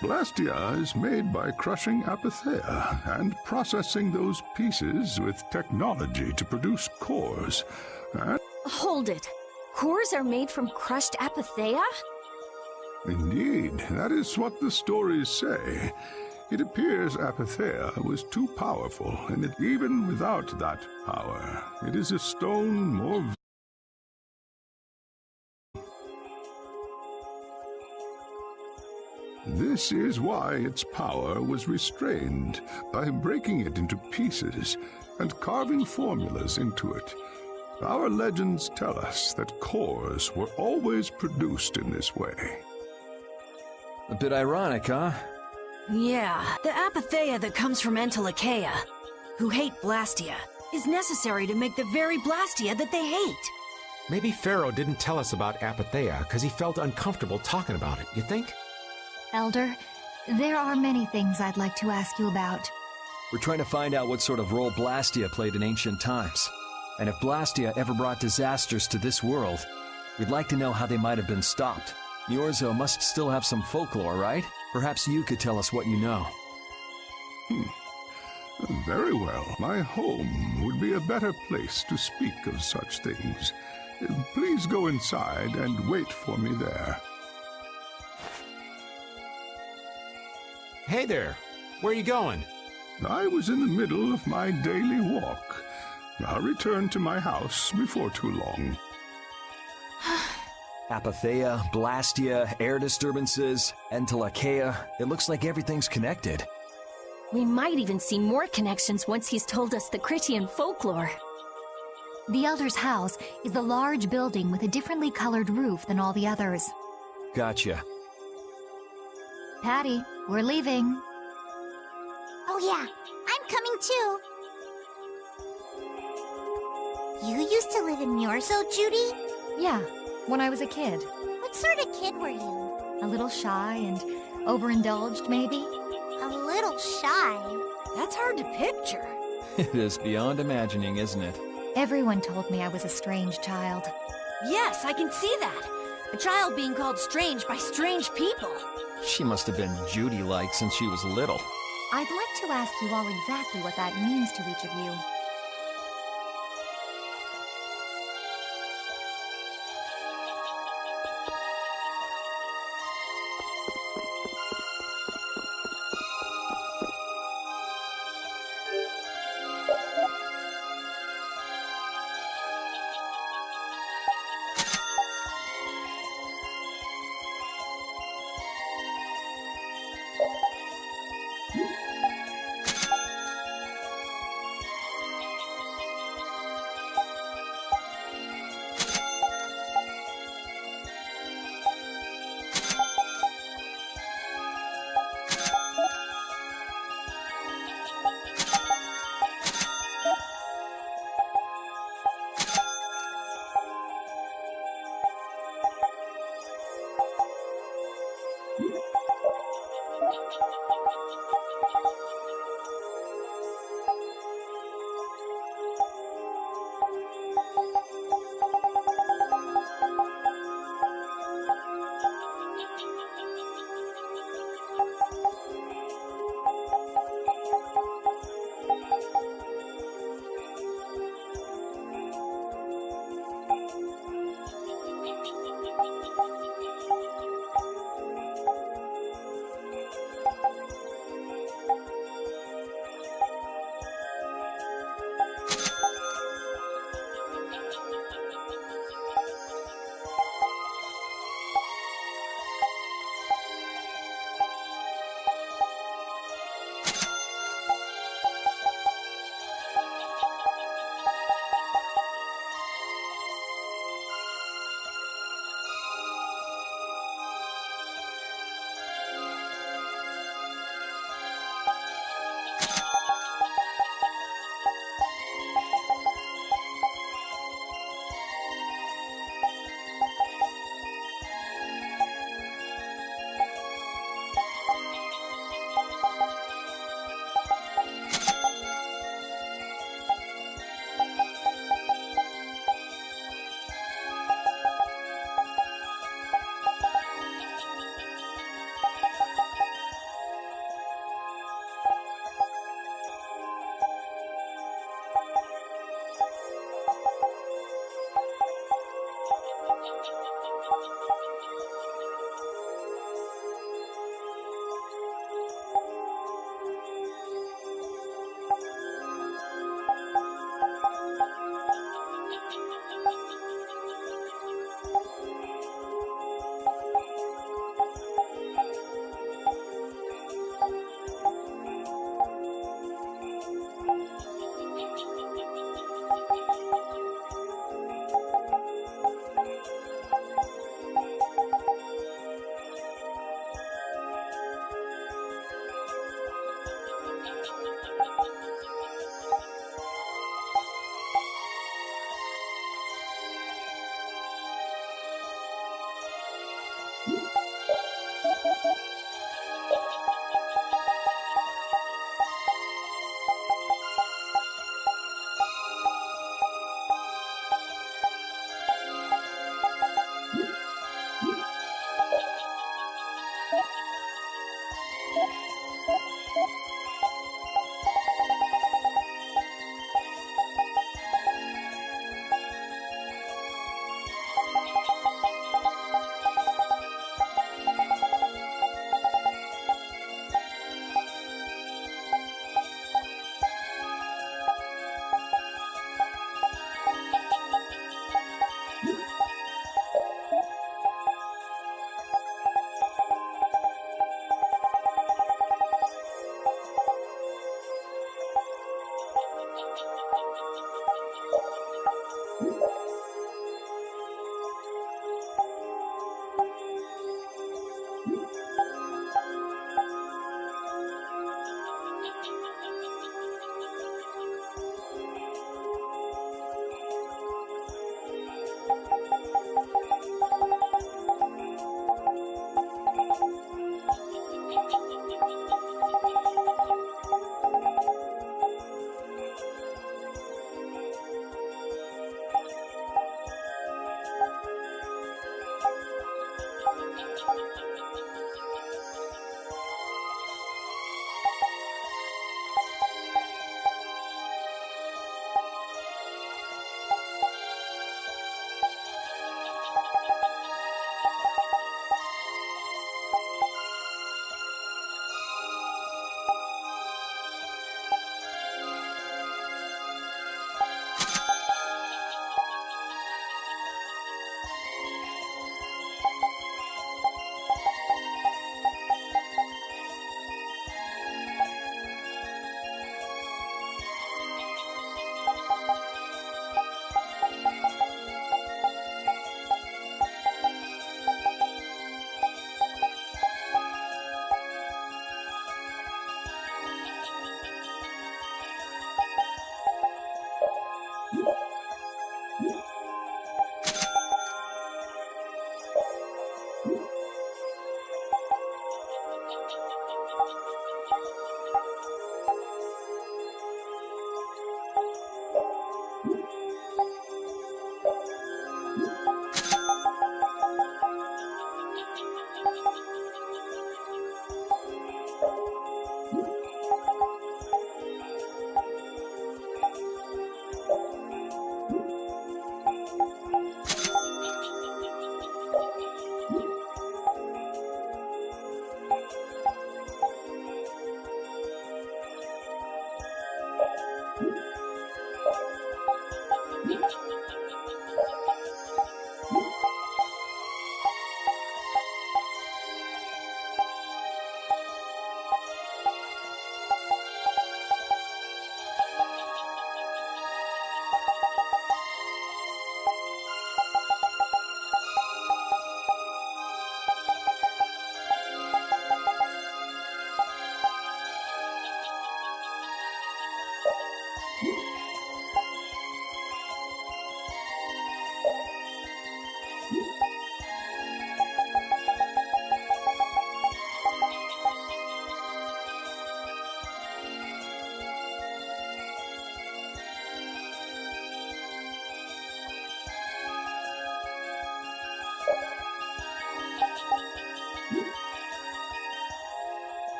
Blastia is made by crushing Apatheia and processing those pieces with technology to produce cores. Hold it. Cores are made from crushed Apatheia? Indeed, that is what the stories say. It appears Apatheia was too powerful, and even without that power, it is a stone more... This is why its power was restrained, by breaking it into pieces, and carving formulas into it. Our legends tell us that cores were always produced in this way. A bit ironic, huh? Yeah, the apatheia that comes from Entelechea, who hate Blastia, is necessary to make the very Blastia that they hate. Maybe Pharaoh didn't tell us about Apatheia because he felt uncomfortable talking about it, you think? Elder, there are many things I'd like to ask you about. We're trying to find out what sort of role Blastia played in ancient times. And if Blastia ever brought disasters to this world, we'd like to know how they might have been stopped. Niorzo must still have some folklore, right? Perhaps you could tell us what you know. Very well. My home would be a better place to speak of such things. Please go inside and wait for me there. Hey there. Where are you going? I was in the middle of my daily walk. I'll return to my house before too long. Apatheia, Blastia, air disturbances, Entelechea. It looks like everything's connected. We might even see more connections once he's told us the Critian folklore. The Elder's house is a large building with a differently colored roof than all the others. Gotcha. Patty, we're leaving. Oh yeah, I'm coming too. You used to live in Niorzo, Judy? Yeah, when I was a kid. What sort of kid were you? A little shy and overindulged, maybe? A little shy? That's hard to picture. It is beyond imagining, isn't it? Everyone told me I was a strange child. Yes, I can see that. A child being called strange by strange people. She must have been Judy-like since she was little. I'd like to ask you all exactly what that means to each of you.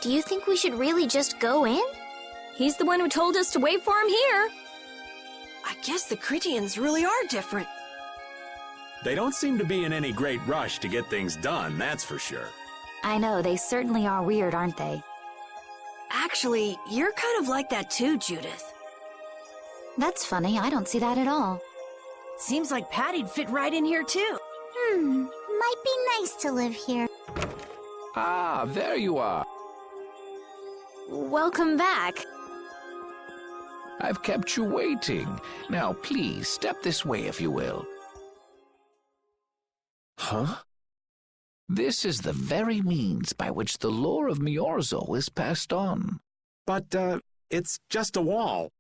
Do you think we should really just go in? He's the one who told us to wait for him here. I guess the Critians really are different. They don't seem to be in any great rush to get things done, that's for sure. I know, they certainly are weird, aren't they? Actually, you're kind of like that too, Judith. That's funny, I don't see that at all. Seems like Patty'd fit right in here too. Might be nice to live here. Ah, there you are. Welcome back. I've kept you waiting. Now, please, step this way if you will. Huh? This is the very means by which the lore of Miorzo is passed on. But, it's just a wall.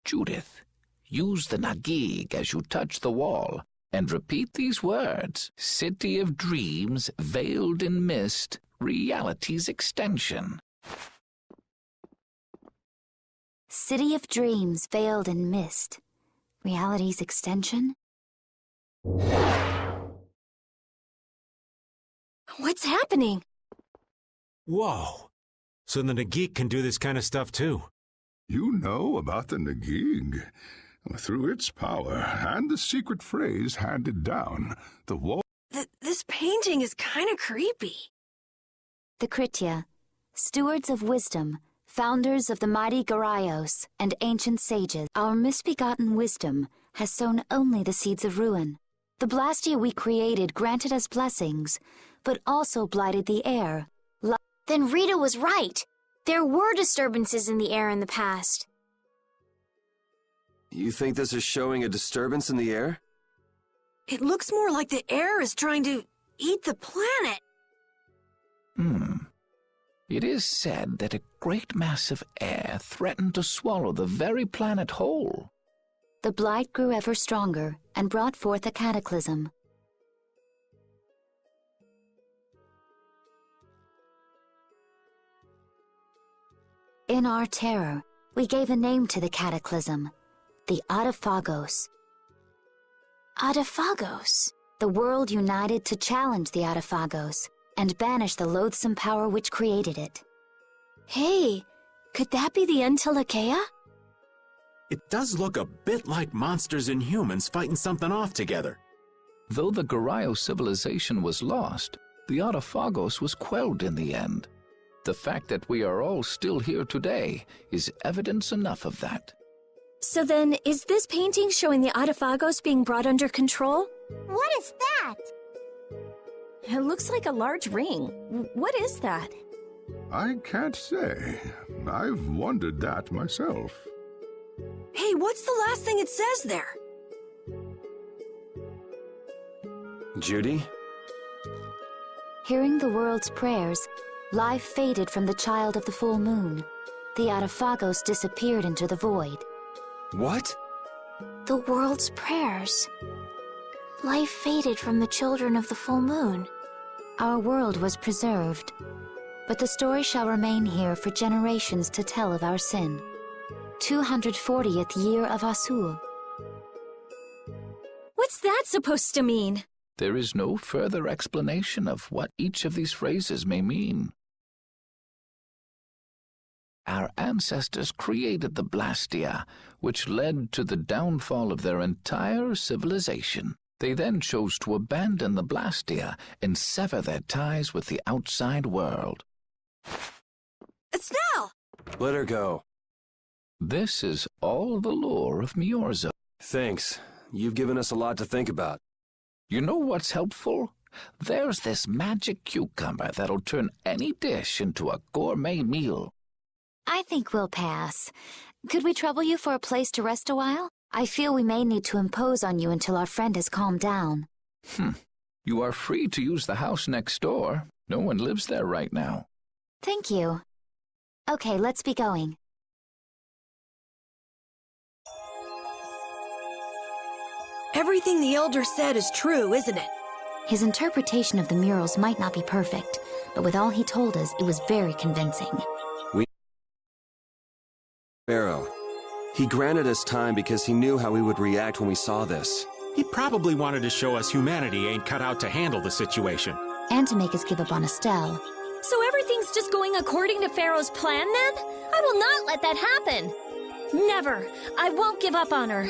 Judith, use the Nagig as you touch the wall, and repeat these words. City of dreams, veiled in mist, reality's extension. City of dreams, veiled in mist. Reality's extension? What's happening? Whoa. So the Nagik can do this kind of stuff too. You know about the Nagig. Through its power and the secret phrase handed down, the wall... This painting is kind of creepy. The Kritya, stewards of wisdom, founders of the mighty Garayos and ancient sages, our misbegotten wisdom has sown only the seeds of ruin. The Blastia we created granted us blessings, but also blighted the air. Then Rita was right. There were disturbances in the air in the past. You think this is showing a disturbance in the air? It looks more like the air is trying to eat the planet. It is said that a great mass of air threatened to swallow the very planet whole. The blight grew ever stronger and brought forth a cataclysm. In our terror, we gave a name to the cataclysm, the Adaphagos. Adaphagos? The world united to challenge the Adaphagos and banish the loathsome power which created it. Hey, could that be the Untilakea? It does look a bit like monsters and humans fighting something off together. Though the Garayo civilization was lost, the Adaphagos was quelled in the end. The fact that we are all still here today is evidence enough of that. So then, is this painting showing the Adaphagos being brought under control? What is that? It looks like a large ring. What is that? I can't say. I've wondered that myself. Hey, what's the last thing it says there? Judy? Hearing the world's prayers, life faded from the child of the full moon. The Adaphagos disappeared into the void. What? The world's prayers. Life faded from the children of the full moon. Our world was preserved, but the story shall remain here for generations to tell of our sin. 240th year of Asul. What's that supposed to mean? There is no further explanation of what each of these phrases may mean. Our ancestors created the Blastia, which led to the downfall of their entire civilization. They then chose to abandon the Blastia and sever their ties with the outside world. Estelle! Let her go. This is all the lore of Miorzo. Thanks. You've given us a lot to think about. You know what's helpful? There's this magic cucumber that'll turn any dish into a gourmet meal. I think we'll pass. Could we trouble you for a place to rest a while? I feel we may need to impose on you until our friend has calmed down. You are free to use the house next door. No one lives there right now. Thank you. Okay, let's be going. Everything the Elder said is true, isn't it? His interpretation of the murals might not be perfect, but with all he told us, it was very convincing. Pharaoh. He granted us time because he knew how we would react when we saw this. He probably wanted to show us humanity ain't cut out to handle the situation. And to make us give up on Estelle. So everything's just going according to Pharaoh's plan, then? I will not let that happen! Never! I won't give up on her.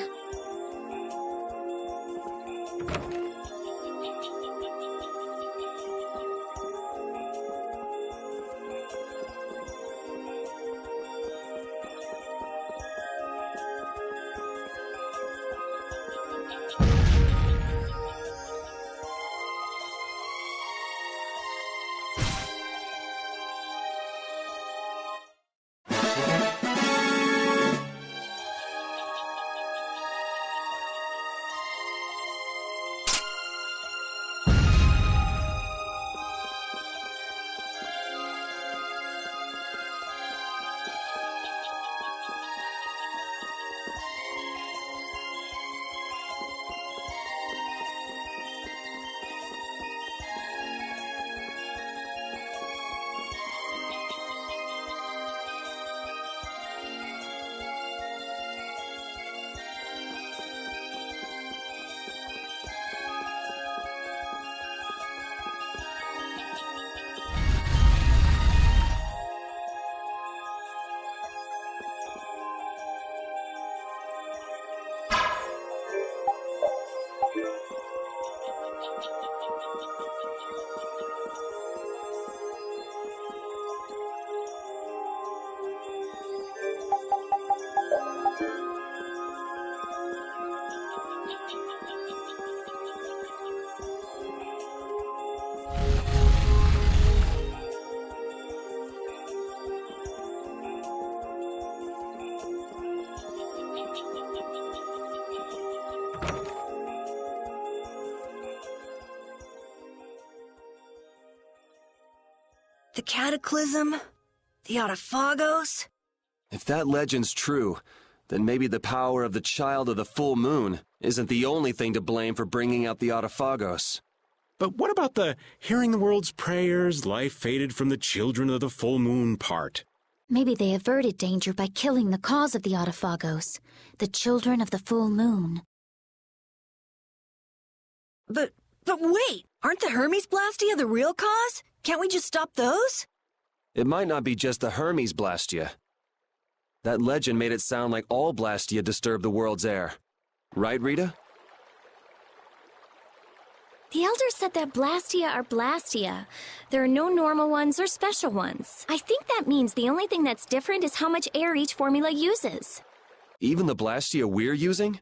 The Cataclysm? The Autophagos? If that legend's true, then maybe the power of the Child of the Full Moon isn't the only thing to blame for bringing out the Autophagos. But what about the hearing the world's prayers, life faded from the children of the full moon part? Maybe they averted danger by killing the cause of the Autophagos, the children of the full moon. But wait! Aren't the Hermes Blastia the real cause? Can't we just stop those? It might not be just the Hermes Blastia. That legend made it sound like all Blastia disturb the world's air. Right, Rita? The Elder said that Blastia are Blastia. There are no normal ones or special ones. I think that means the only thing that's different is how much air each formula uses. Even the Blastia we're using?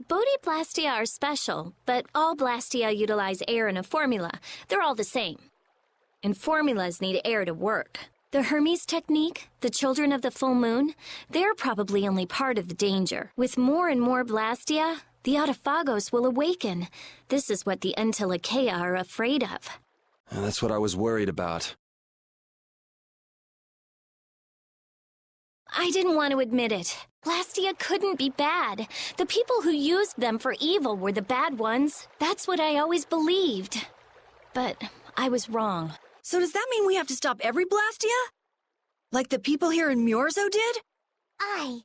Bodhi-Blastia are special, but all Blastia utilize air in a formula. They're all the same. And formulas need air to work. The Hermes technique, the children of the full moon, they're probably only part of the danger. With more and more Blastia, the Autophagos will awaken. This is what the Entelekea are afraid of. That's what I was worried about. I didn't want to admit it. Blastia couldn't be bad. The people who used them for evil were the bad ones. That's what I always believed. But I was wrong. So does that mean we have to stop every Blastia? Like the people here in Miorzo did? Aye.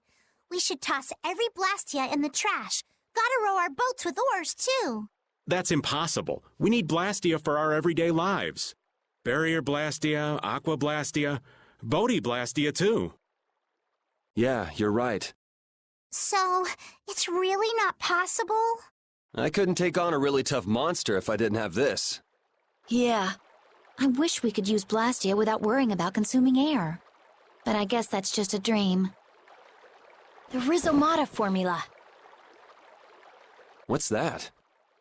We should toss every Blastia in the trash. gotta row our boats with oars, too. That's impossible. We need Blastia for our everyday lives. Barrier Blastia, Aqua Blastia, Boaty Blastia, too. Yeah, you're right. So, it's really not possible? I couldn't take on a really tough monster if I didn't have this. Yeah. I wish we could use Blastia without worrying about consuming air. But I guess that's just a dream. The Rhizomata formula. What's that?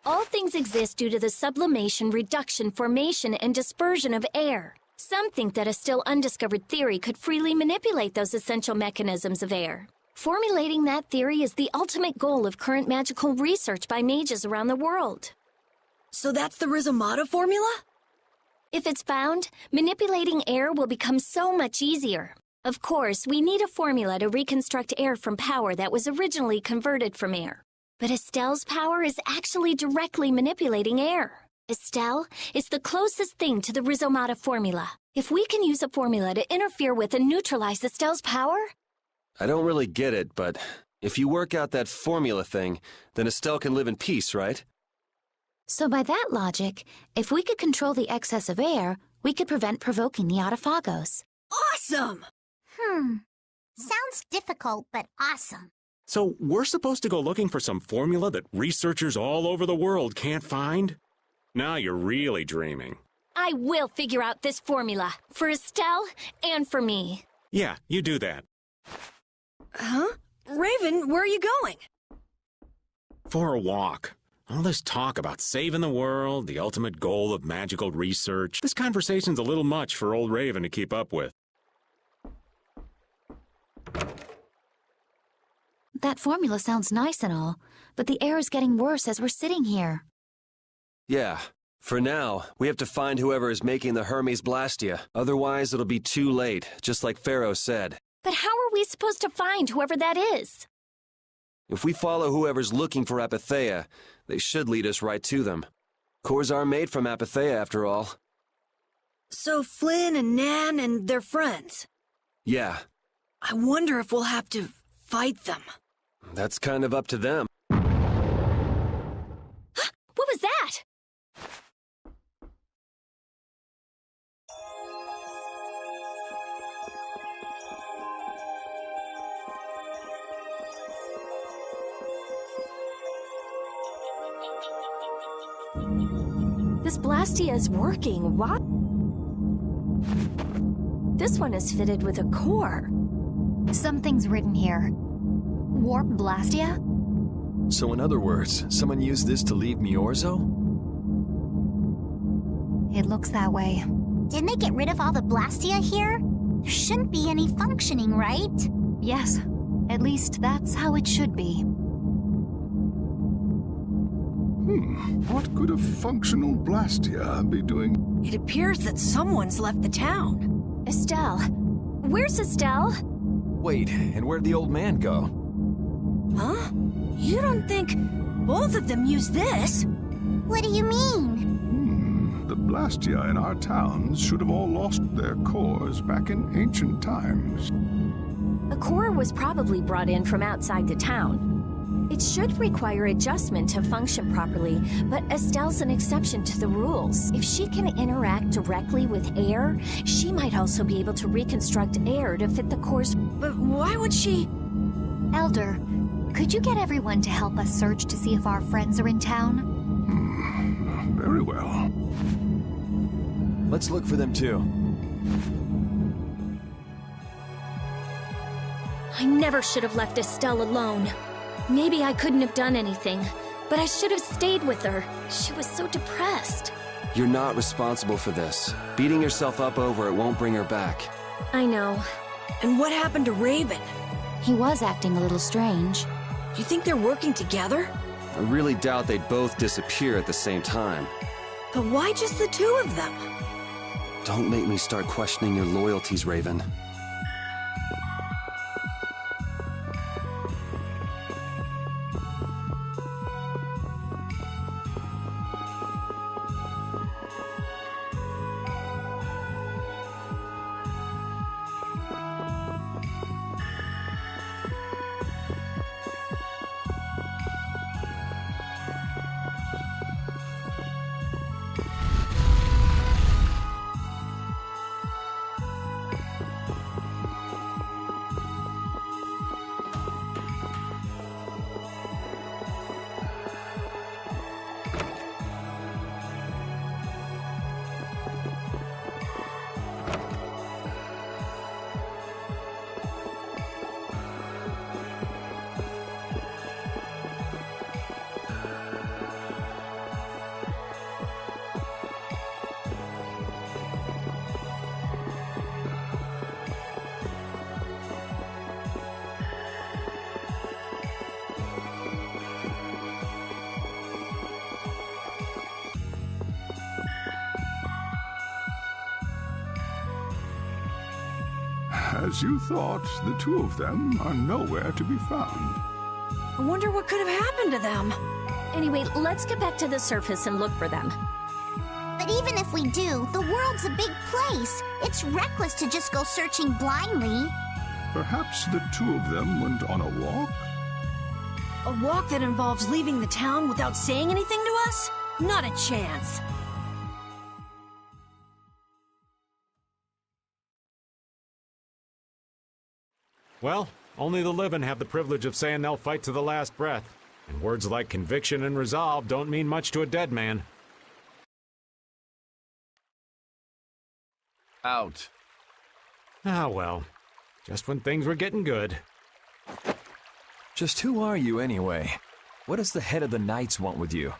All things exist due to the sublimation, reduction, formation, and dispersion of air. Some think that a still undiscovered theory could freely manipulate those essential mechanisms of air. Formulating that theory is the ultimate goal of current magical research by mages around the world. So that's the Rhizomata formula? If it's found, manipulating air will become so much easier. Of course, we need a formula to reconstruct air from power that was originally converted from air. But Estelle's power is actually directly manipulating air. Estelle is the closest thing to the Rhizomata formula. If we can use a formula to interfere with and neutralize Estelle's power... I don't really get it, but if you work out that formula thing, then Estelle can live in peace, right? So by that logic, if we could control the excess of air, we could prevent provoking the Autophagos. Awesome! Sounds difficult, but awesome. So we're supposed to go looking for some formula that researchers all over the world can't find? Now you're really dreaming. I will figure out this formula, for Estelle and for me. Yeah, you do that. Huh? Raven, where are you going? For a walk. All this talk about saving the world, the ultimate goal of magical research, this conversation's a little much for old Raven to keep up with. That formula sounds nice and all, but the air is getting worse as we're sitting here. Yeah. For now, we have to find whoever is making the Hermes Blastia. Otherwise, it'll be too late, just like Pharaoh said. But how are we supposed to find whoever that is? If we follow whoever's looking for Apatheia, they should lead us right to them. Cores are made from Apatheia, after all. So Flynn and Nan and their friends? Yeah. I wonder if we'll have to fight them. That's kind of up to them. What was that? This Blastia is working. What? This one is fitted with a core. Something's written here. Warp Blastia? So in other words, someone used this to leave Miorzo? It looks that way. Didn't they get rid of all the Blastia here? There shouldn't be any functioning, right? Yes. At least that's how it should be. What could a functional Blastia be doing? It appears that someone's left the town. Estelle. Where's Estelle? Wait, and where'd the old man go? Huh? You don't think both of them used this? What do you mean? The Blastia in our towns should have all lost their cores back in ancient times. A core was probably brought in from outside the town. It should require adjustment to function properly, but Estelle's an exception to the rules. If she can interact directly with air, she might also be able to reconstruct air to fit the core's... But why would she... Elder, could you get everyone to help us search to see if our friends are in town? Very well. Let's look for them too. I never should have left Estelle alone. Maybe I couldn't have done anything, but I should have stayed with her. She was so depressed. You're not responsible for this. Beating yourself up over it won't bring her back. I know. And what happened to Raven? He was acting a little strange. Do you think they're working together? I really doubt they'd both disappear at the same time. But why just the two of them? Don't make me start questioning your loyalties, Raven. As you thought, the two of them are nowhere to be found. I wonder what could have happened to them. Anyway, let's get back to the surface and look for them. But even if we do, the world's a big place. It's reckless to just go searching blindly. Perhaps the two of them went on a walk? A walk that involves leaving the town without saying anything to us? Not a chance. Well, only the living have the privilege of saying they'll fight to the last breath. And words like conviction and resolve don't mean much to a dead man. Out. Ah, well. Just when things were getting good. Just who are you, anyway? What does the head of the Knights want with you?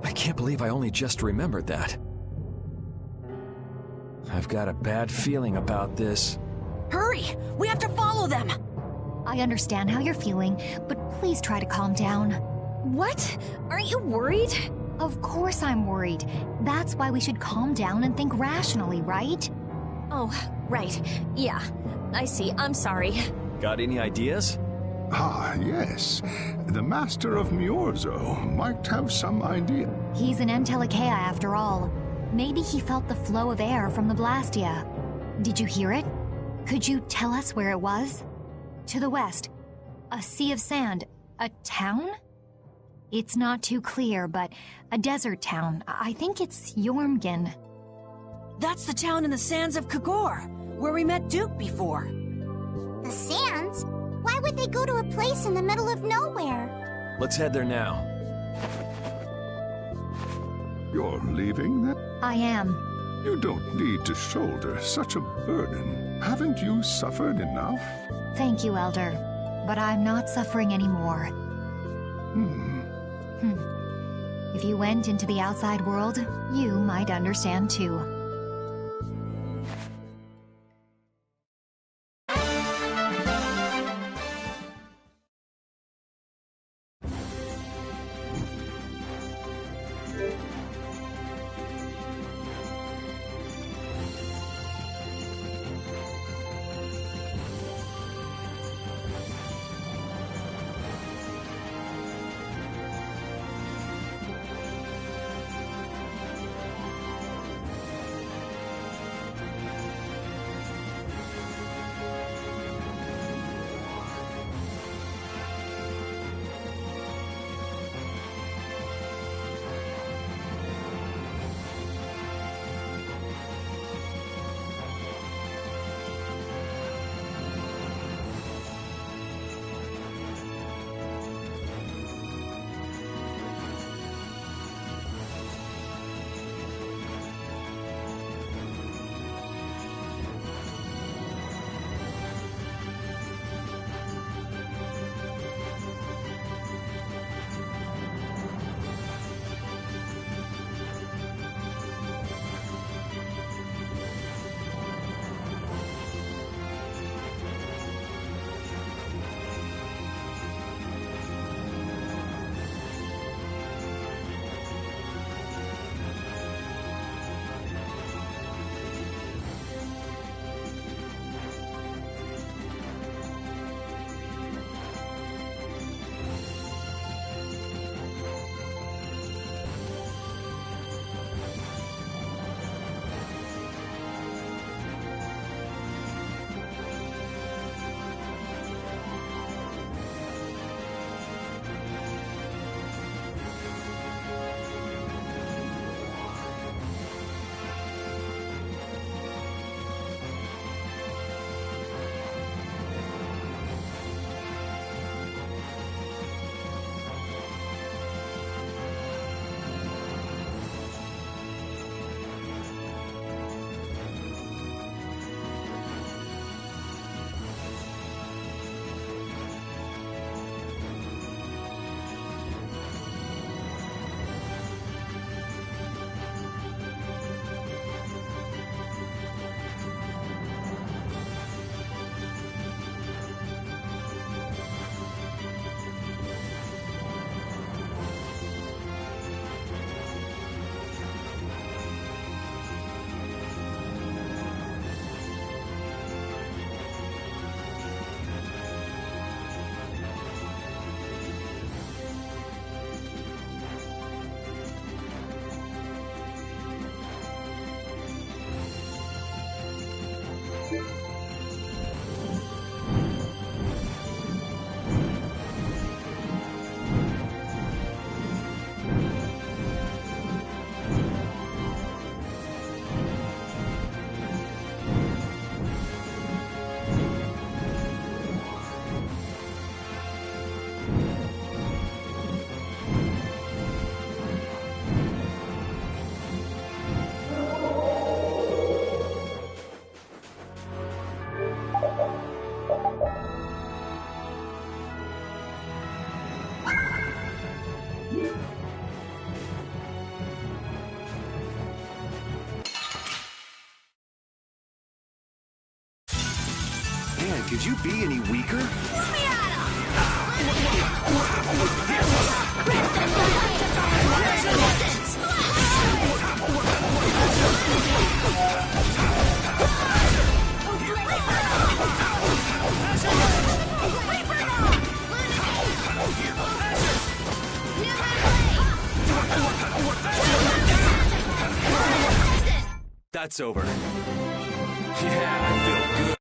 I can't believe I only just remembered that. I've got a bad feeling about this. Hurry! We have to follow them! I understand how you're feeling, but please try to calm down. What? Aren't you worried? Of course I'm worried. That's why we should calm down and think rationally, right? Oh, right. Yeah, I see. I'm sorry. Got any ideas? Ah, yes. The Master of Miorzo might have some idea. He's an Entelikeia after all. Maybe he felt the flow of air from the Blastia. Did you hear it? Could you tell us where it was? To the west. A sea of sand. A town? It's not too clear, but a desert town. I think it's Jormungand. That's the town in the sands of Kagor, where we met Duke before. The sands? Why would they go to a place in the middle of nowhere? Let's head there now. You're leaving then? I am. You don't need to shoulder such a burden. Haven't you suffered enough? Thank you, Elder. But I'm not suffering anymore. If you went into the outside world, you might understand too. Could you be any weaker? That's over. Yeah, I feel good.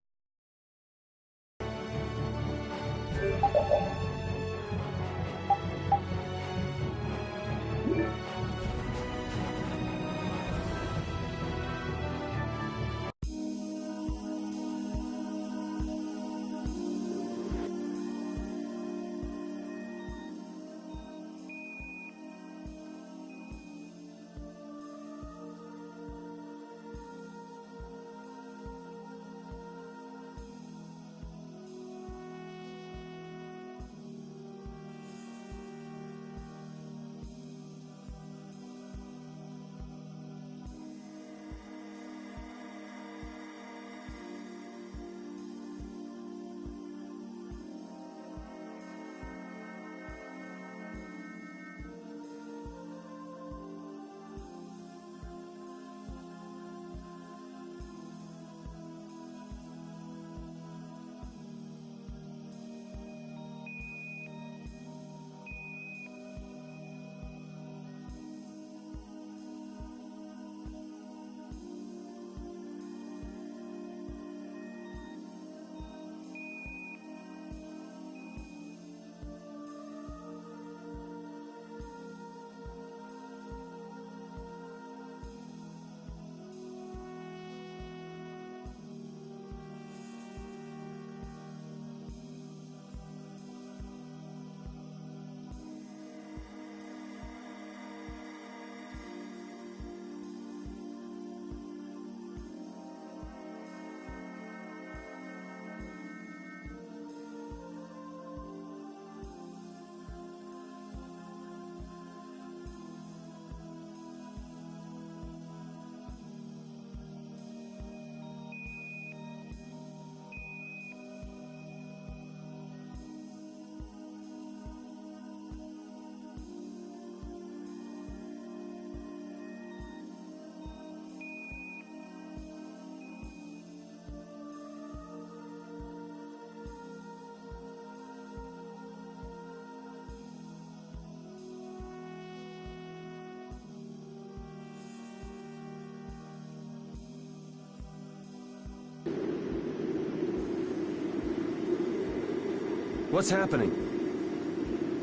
What's happening?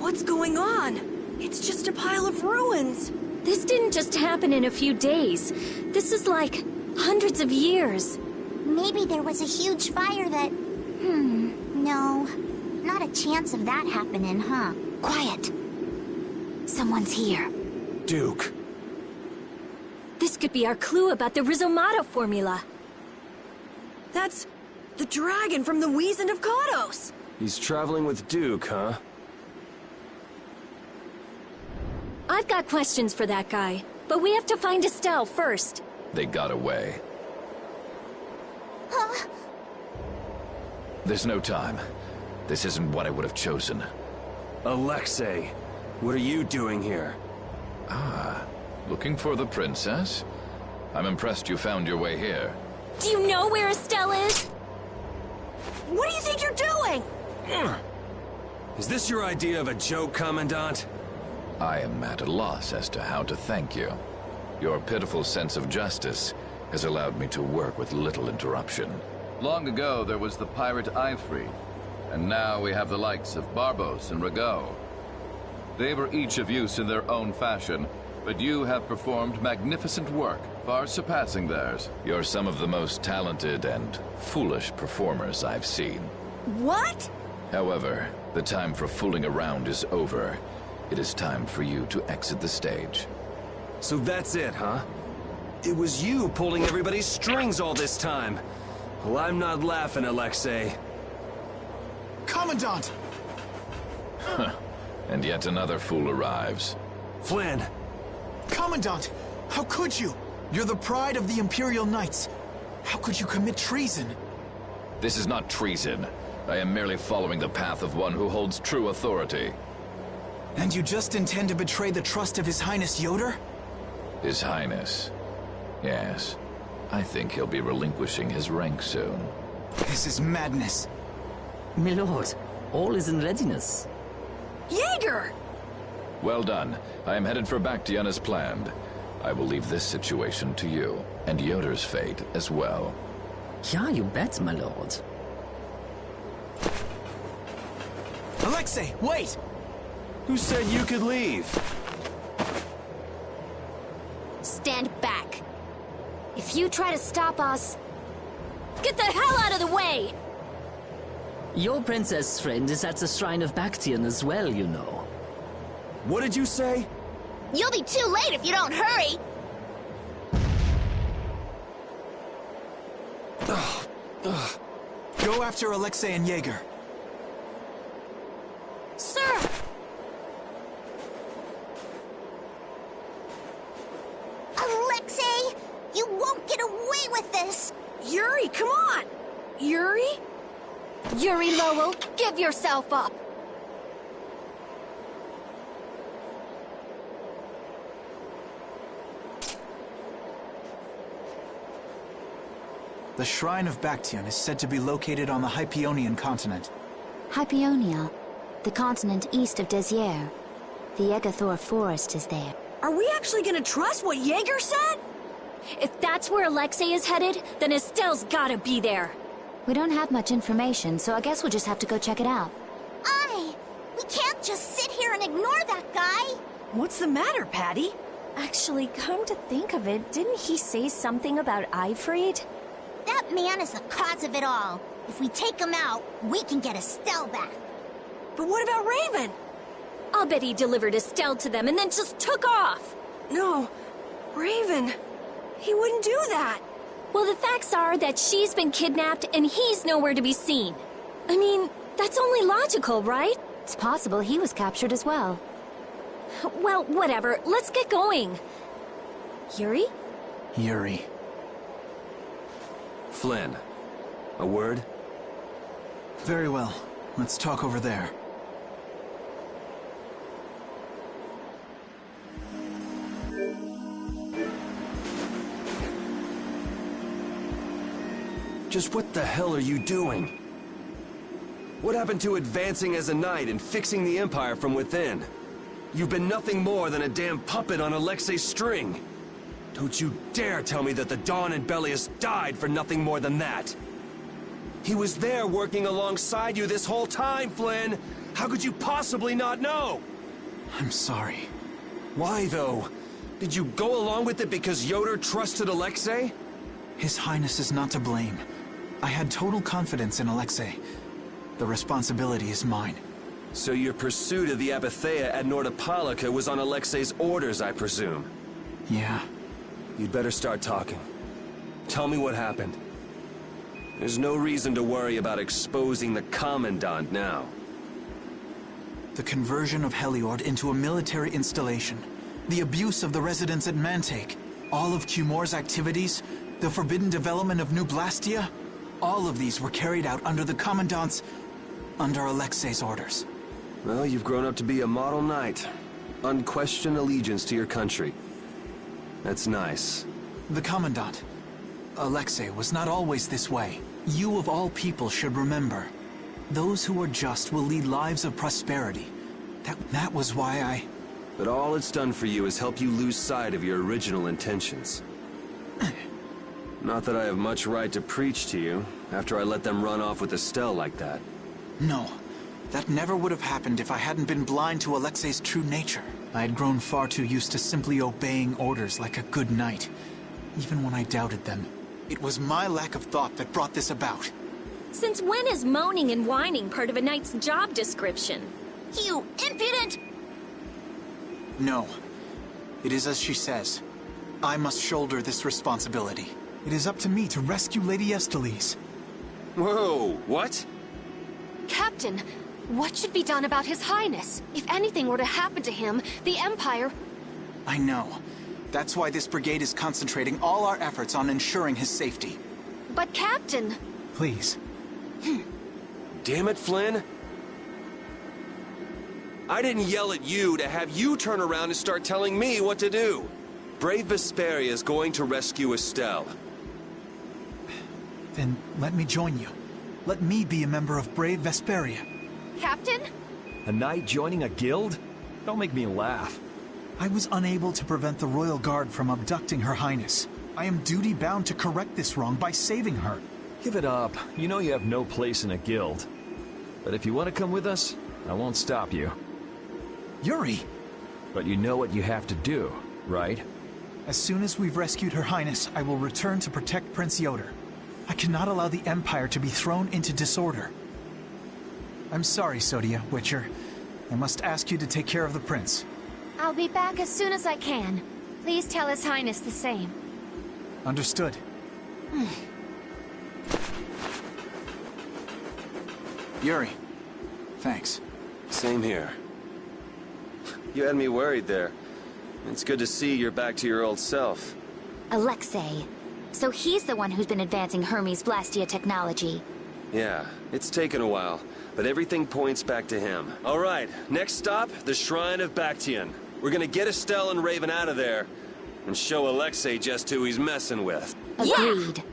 What's going on? It's just a pile of ruins. This didn't just happen in a few days. This is like hundreds of years. Maybe there was a huge fire that... no. Not a chance of that happening, huh? Quiet. Someone's here. Duke. This could be our clue about the Rizomata formula. That's the dragon from the Wizened of Kados. He's traveling with Duke, huh? I've got questions for that guy, but we have to find Estelle first. They got away. Huh? There's no time. This isn't what I would have chosen. Alexei, what are you doing here? Ah, looking for the princess? I'm impressed you found your way here. Do you know where Estelle is? What do you think you're doing? Is this your idea of a joke, Commandant? I am at a loss as to how to thank you. Your pitiful sense of justice has allowed me to work with little interruption. Long ago, there was the pirate Ifri, and now we have the likes of Barbos and Rago. They were each of use in their own fashion, but you have performed magnificent work, far surpassing theirs. You're some of the most talented and foolish performers I've seen. What? However, the time for fooling around is over. It is time for you to exit the stage. So that's it, huh? It was you pulling everybody's strings all this time. Well, I'm not laughing, Alexei. Commandant! And yet another fool arrives. Flynn! Commandant! How could you? You're the pride of the Imperial Knights. How could you commit treason? This is not treason. I am merely following the path of one who holds true authority. And you just intend to betray the trust of His Highness Yoder? His Highness. Yes. I think he'll be relinquishing his rank soon. This is madness. My lord, all is in readiness. Jaeger! Well done. I am headed for Bactian as planned. I will leave this situation to you, and Yoder's fate as well. Yeah, you bet, my lord. Alexei, wait! Who said you could leave? Stand back. If you try to stop us, get the hell out of the way! Your princess friend is at the Shrine of Bactian as well, you know. What did you say? You'll be too late if you don't hurry! Go after Alexei and Jaeger. Sir! Alexei! You won't get away with this! Yuri, come on! Yuri? Yuri Lowell, give yourself up! The Shrine of Bactian is said to be located on the Hypionian continent. Hypionia, the continent east of Desier. The Egathor forest is there. Are we actually gonna trust what Jaeger said? If that's where Alexei is headed, then Estelle's gotta be there. We don't have much information, so I guess we'll just have to go check it out. We can't just sit here and ignore that guy! What's the matter, Patty? Actually, come to think of it, didn't he say something about Eifried? That man is the cause of it all. If we take him out, we can get Estelle back. But what about Raven? I'll bet he delivered Estelle to them and then just took off. No, Raven. He wouldn't do that. Well, the facts are that she's been kidnapped and he's nowhere to be seen. I mean, that's only logical, right? It's possible he was captured as well. Well, whatever. Let's get going. Yuri? Yuri. Flynn, a word? Very well. Let's talk over there. Just what the hell are you doing? What happened to advancing as a knight and fixing the Empire from within? You've been nothing more than a damn puppet on Alexei's string. Don't you dare tell me that the Dawn and Bellius died for nothing more than that. He was there working alongside you this whole time, Flynn. How could you possibly not know? I'm sorry. Why, though? Did you go along with it because Yoder trusted Alexei? His Highness is not to blame. I had total confidence in Alexei. The responsibility is mine. So your pursuit of the Apatheia at Nordapalika was on Alexei's orders, I presume? Yeah. You'd better start talking. Tell me what happened. There's no reason to worry about exposing the Commandant now. The conversion of Heliord into a military installation. The abuse of the residents at Mantake. All of Cumor's activities. The forbidden development of New Blastia. All of these were carried out under the Commandant's... under Alexei's orders. Well, you've grown up to be a model knight. Unquestioned allegiance to your country. That's nice. The Commandant, Alexei, was not always this way. You of all people should remember. Those who are just will lead lives of prosperity. That was why I... But all it's done for you is help you lose sight of your original intentions. Not that I have much right to preach to you, after I let them run off with Estelle like that. No. That never would have happened if I hadn't been blind to Alexei's true nature. I had grown far too used to simply obeying orders like a good knight. Even when I doubted them. It was my lack of thought that brought this about. Since when is moaning and whining part of a knight's job description? You impudent! No. It is as she says. I must shoulder this responsibility. It is up to me to rescue Lady Estellise. Whoa, what? Captain, what should be done about His Highness? If anything were to happen to him, the Empire... I know. That's why this brigade is concentrating all our efforts on ensuring his safety. But Captain... Please, Damn it, Flynn. I didn't yell at you to have you turn around and start telling me what to do. Brave Vesperia is going to rescue Estelle. Then let me join you. Let me be a member of Brave Vesperia. Captain? A knight joining a guild? Don't make me laugh. I was unable to prevent the Royal Guard from abducting Her Highness. I am duty-bound to correct this wrong by saving her. Give it up. You know you have no place in a guild. But if you want to come with us, I won't stop you. Yuri! But you know what you have to do, right? As soon as we've rescued Her Highness, I will return to protect Prince Yoder. I cannot allow the Empire to be thrown into disorder. I'm sorry, Sodia, Witcher. I must ask you to take care of the prince. I'll be back as soon as I can. Please tell His Highness the same. Understood. Yuri, thanks. Same here. You had me worried there. It's good to see you're back to your old self. Alexei. So he's the one who's been advancing Hermes Blastia technology. Yeah, it's taken a while, but everything points back to him. All right, next stop, the Shrine of Bactian. We're gonna get Estelle and Raven out of there, and show Alexei just who he's messing with. Agreed.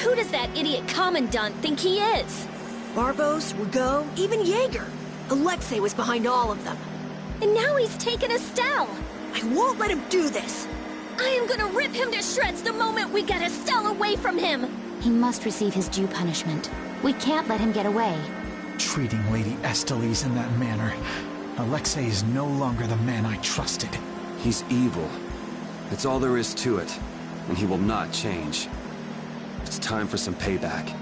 Who does that idiot commandant think he is? Barbos, Rigaud, even Jaeger. Alexei was behind all of them. And now he's taken Estelle. I won't let him do this. I am gonna rip him to shreds the moment we get Estelle away from him. He must receive his due punishment. We can't let him get away. Treating Lady Estellise in that manner. Alexei is no longer the man I trusted. He's evil. That's all there is to it. And he will not change. It's time for some payback.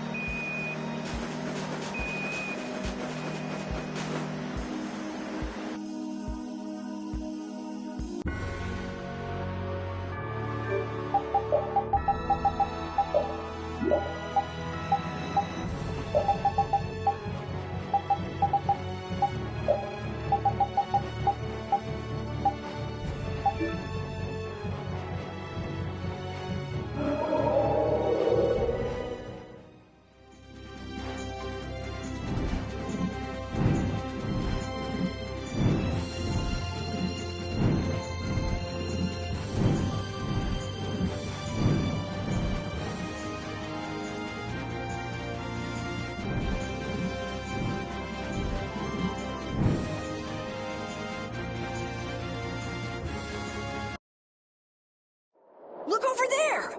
Look over there!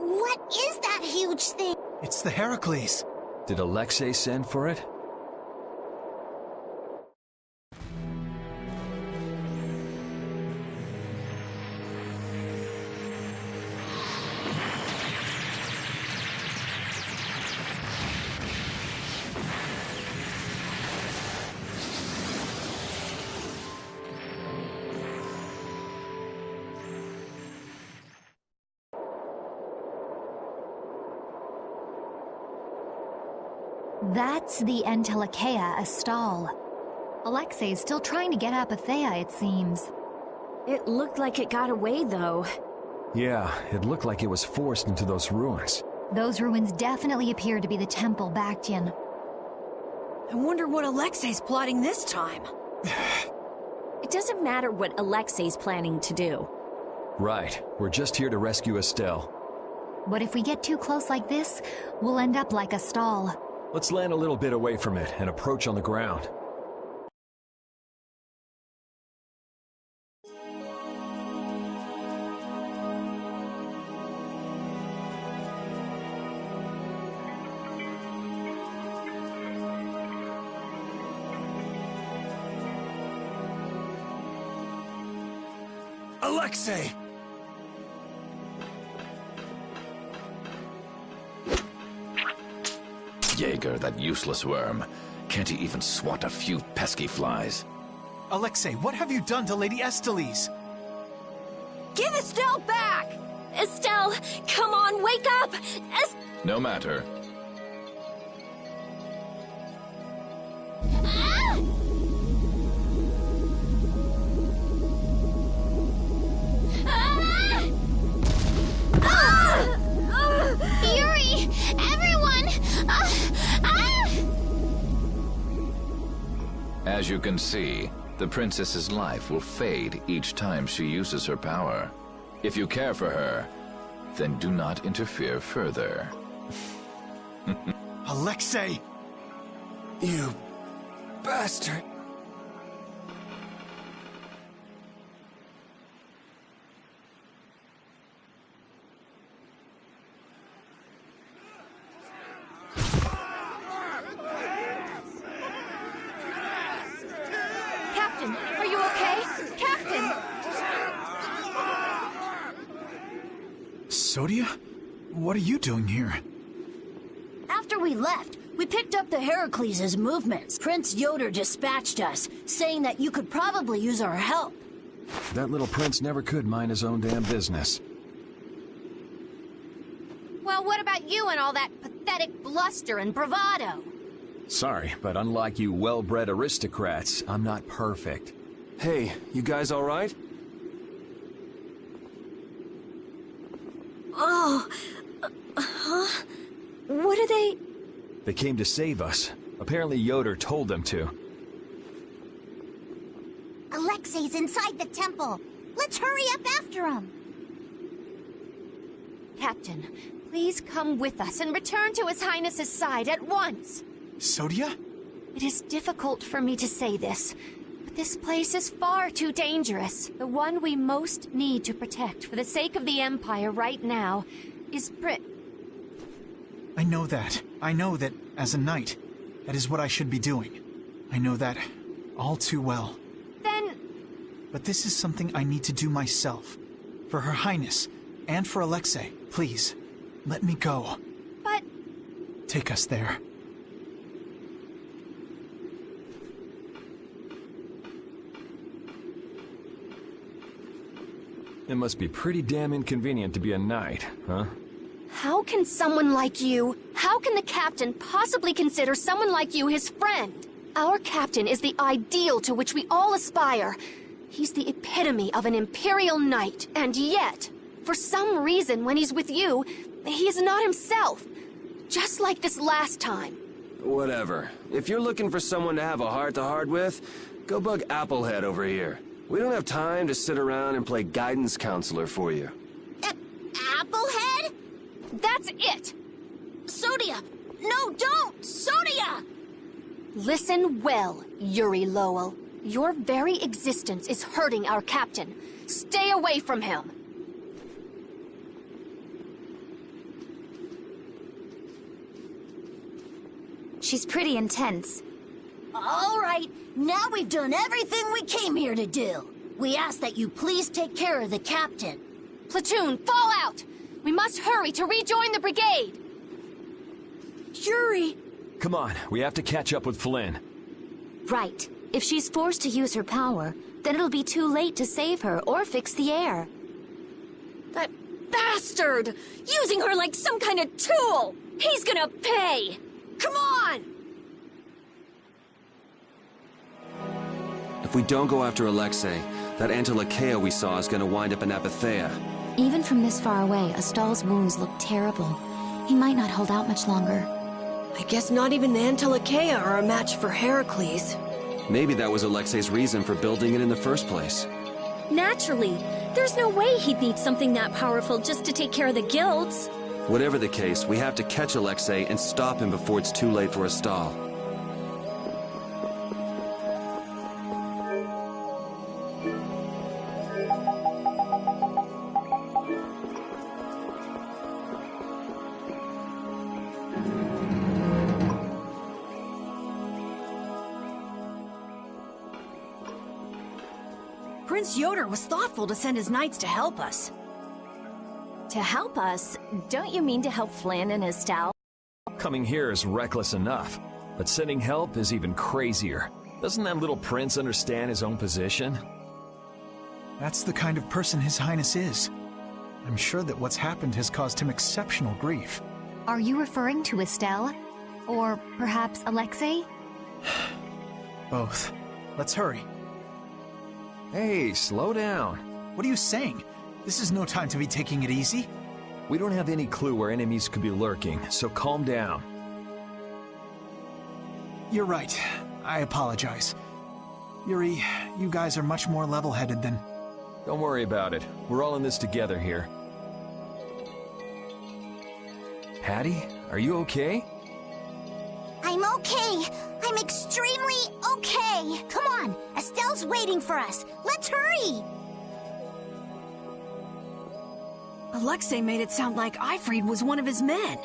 What is that huge thing? It's the Heracles. Did Alexei send for it? That's the Entelikeia Astal. Alexei's still trying to get Apatheia, it seems. It looked like it got away, though. Yeah, it looked like it was forced into those ruins. Those ruins definitely appear to be the Temple Bactian. I wonder what Alexei's plotting this time. It doesn't matter what Alexei's planning to do. Right, we're just here to rescue Estelle. But if we get too close like this, we'll end up like Astal. Let's land a little bit away from it and approach on the ground. Alexei! Jaeger, that useless worm. Can't he even swat a few pesky flies? Alexei, what have you done to Lady Estellise? Give Estelle back! Estelle, come on, wake up! No matter. Yuri! Everyone! As you can see, the princess's life will fade each time she uses her power. If you care for her, then do not interfere further. Alexei! You bastard! Captain, are you okay? Captain! Sodia? What are you doing here? After we left, we picked up the Heracles' movements. Prince Yoder dispatched us, saying that you could probably use our help. That little prince never could mind his own damn business. Well, what about you and all that pathetic bluster and bravado? Sorry, but unlike you well-bred aristocrats, I'm not perfect. Hey, you guys all right? Oh, huh? What are they? They came to save us. Apparently Yoder told them to. Alexei's inside the temple. Let's hurry up after him. Captain, please come with us and return to His Highness's side at once. Sodia? It is difficult for me to say this, but this place is far too dangerous. The one we most need to protect for the sake of the Empire right now is I know that. I know that, as a knight, that is what I should be doing. I know that all too well. Then... But this is something I need to do myself. For Her Highness, and for Alexei. Please, let me go. But... Take us there. It must be pretty damn inconvenient to be a knight, huh? How can someone like you, how can the captain possibly consider someone like you his friend? Our captain is the ideal to which we all aspire. He's the epitome of an imperial knight, and yet, for some reason when he's with you, he is not himself. Just like this last time. Whatever. If you're looking for someone to have a heart-to-heart with, go bug Applehead over here. We don't have time to sit around and play guidance counselor for you. Applehead? That's it! Sodia! No, don't! Sodia! Listen well, Yuri Lowell. Your very existence is hurting our captain. Stay away from him. She's pretty intense. All right, now we've done everything we came here to do. We ask that you please take care of the captain. Platoon, fall out! We must hurry to rejoin the brigade! Yuri! Come on, we have to catch up with Flynn. Right. If she's forced to use her power, then it'll be too late to save her or fix the air. That bastard! Using her like some kind of tool! He's gonna pay! Come on! If we don't go after Alexei, that Antilakea we saw is gonna wind up in Apathea. Even from this far away, Astal's wounds look terrible. He might not hold out much longer. I guess not even the Antilakea are a match for Heracles. Maybe that was Alexei's reason for building it in the first place. Naturally. There's no way he'd need something that powerful just to take care of the guilds. Whatever the case, we have to catch Alexei and stop him before it's too late for Astal. Prince Yoder was thoughtful to send his knights to help us. To help us? Don't you mean to help Flynn and Astal? Coming here is reckless enough, but sending help is even crazier. Doesn't that little prince understand his own position? That's the kind of person His Highness is. I'm sure that what's happened has caused him exceptional grief. Are you referring to Estelle? Or perhaps Alexei? Both. Let's hurry. Hey, slow down. What are you saying? This is no time to be taking it easy. We don't have any clue where enemies could be lurking, so calm down. You're right. I apologize. Yuri, you guys are much more level-headed than... Don't worry about it. We're all in this together here. Hattie, are you okay? I'm okay. I'm extremely okay. Come on, Estelle's waiting for us. Let's hurry. Alexei made it sound like Eifried was one of his men.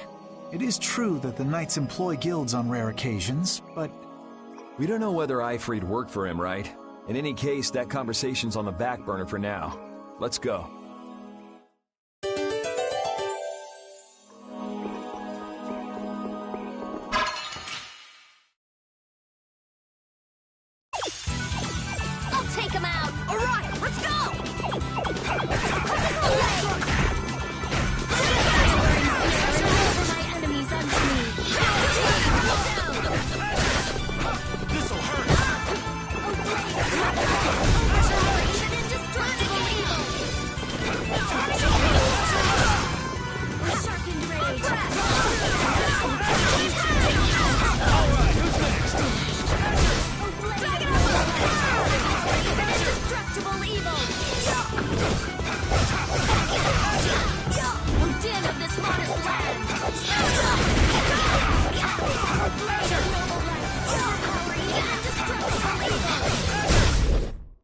It is true that the knights employ guilds on rare occasions, but... We don't know whether Eifried worked for him, right? In any case, that conversation's on the back burner for now. Let's go. I'll take him out. All right, let's go.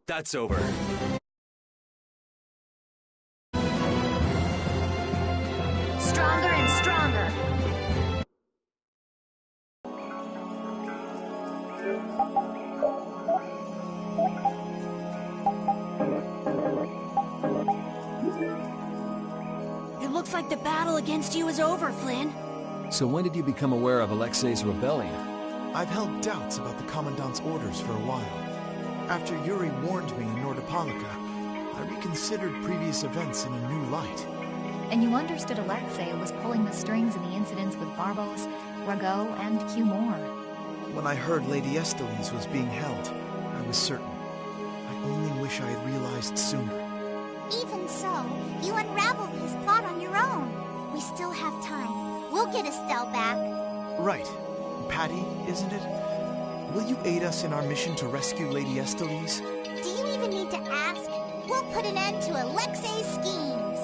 That's over. Stronger and stronger. It looks like the battle against you is over, Flynn. So when did you become aware of Alexei's rebellion? I've held doubts about the Commandant's orders for a while. After Yuri warned me in Nordopolica, I reconsidered previous events in a new light. And you understood Alexei was pulling the strings in the incidents with Barbos, Rago, and Cumor. When I heard Lady Estellise was being held, I was certain. I only wish I had realized sooner. Even so, you unraveled his plot on your own. We still have time. We'll get Estelle back. Right. Patty, isn't it? Will you aid us in our mission to rescue Lady Estellise? Do you even need to ask? We'll put an end to Alexei's schemes.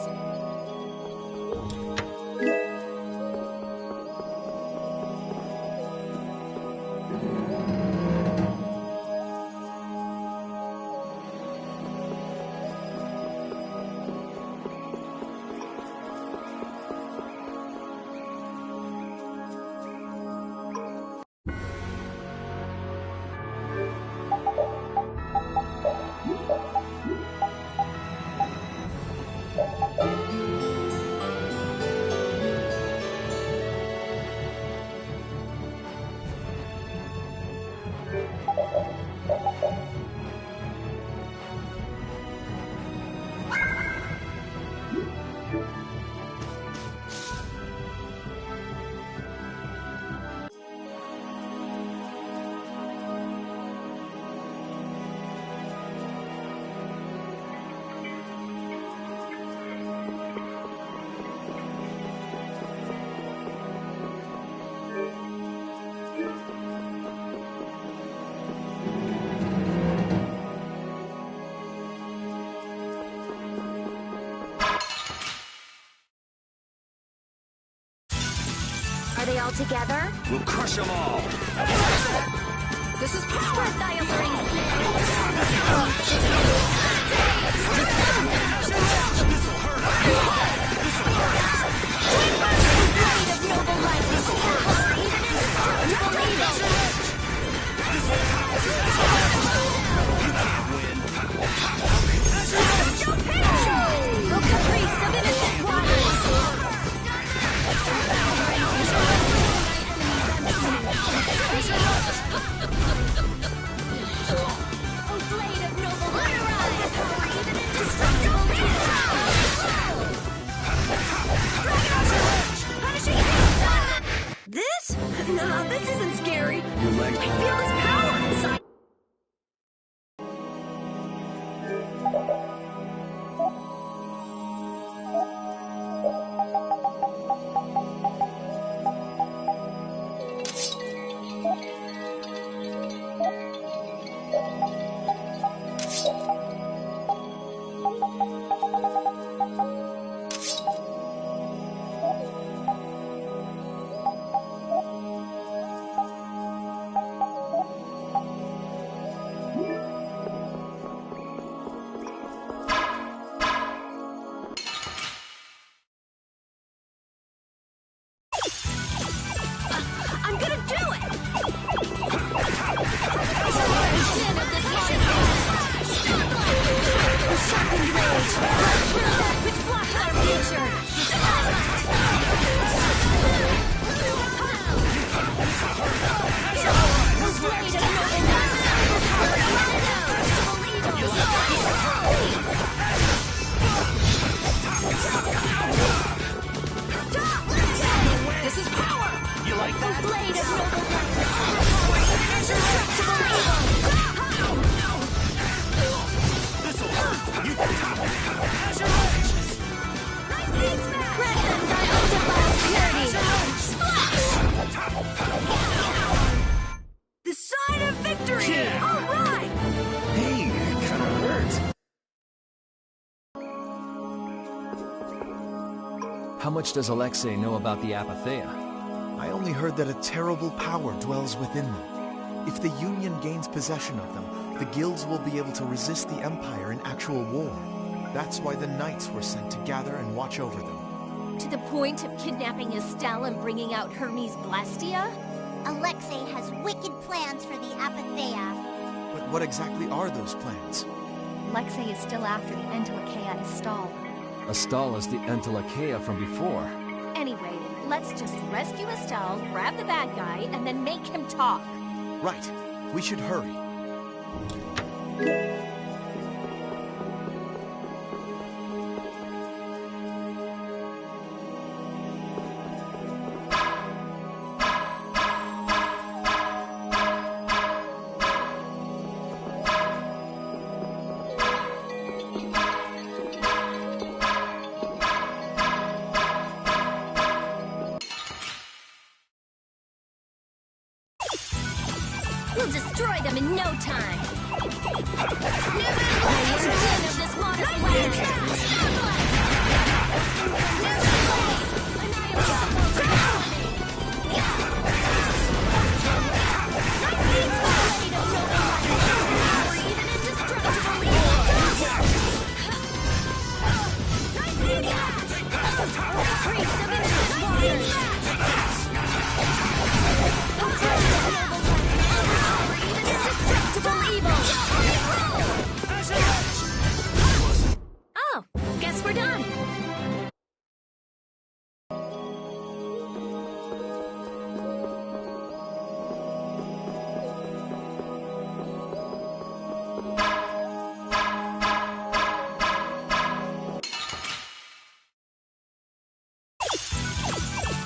they all together? We'll crush them all! This is Spread thy alluring This? No, this isn't scary. You like I feel this power inside. I'm gonna do it! Sharpened rage! Right through that which blocks our future! This is power! You like that? The blade of noble this'll hurt! Threaten thy undefiled purity! Splash! The sign of victory! Yeah. All right! Hey, it kinda hurts. How much does Alexei know about the Apatheia? I only heard that a terrible power dwells within them. If the Union gains possession of them, the guilds will be able to resist the Empire in actual war. That's why the Knights were sent to gather and watch over them. To the point of kidnapping Estelle and bringing out Hermes Blastia? Alexei has wicked plans for the Apatheia. But what exactly are those plans? Alexei is still after the Entelecheia Estelle. Estelle is the Entelecheia from before. Anyway, let's just rescue Estelle, grab the bad guy, and then make him talk. Right. We should hurry. We'll destroy them in no time. We're din of this water Oh, guess we're done.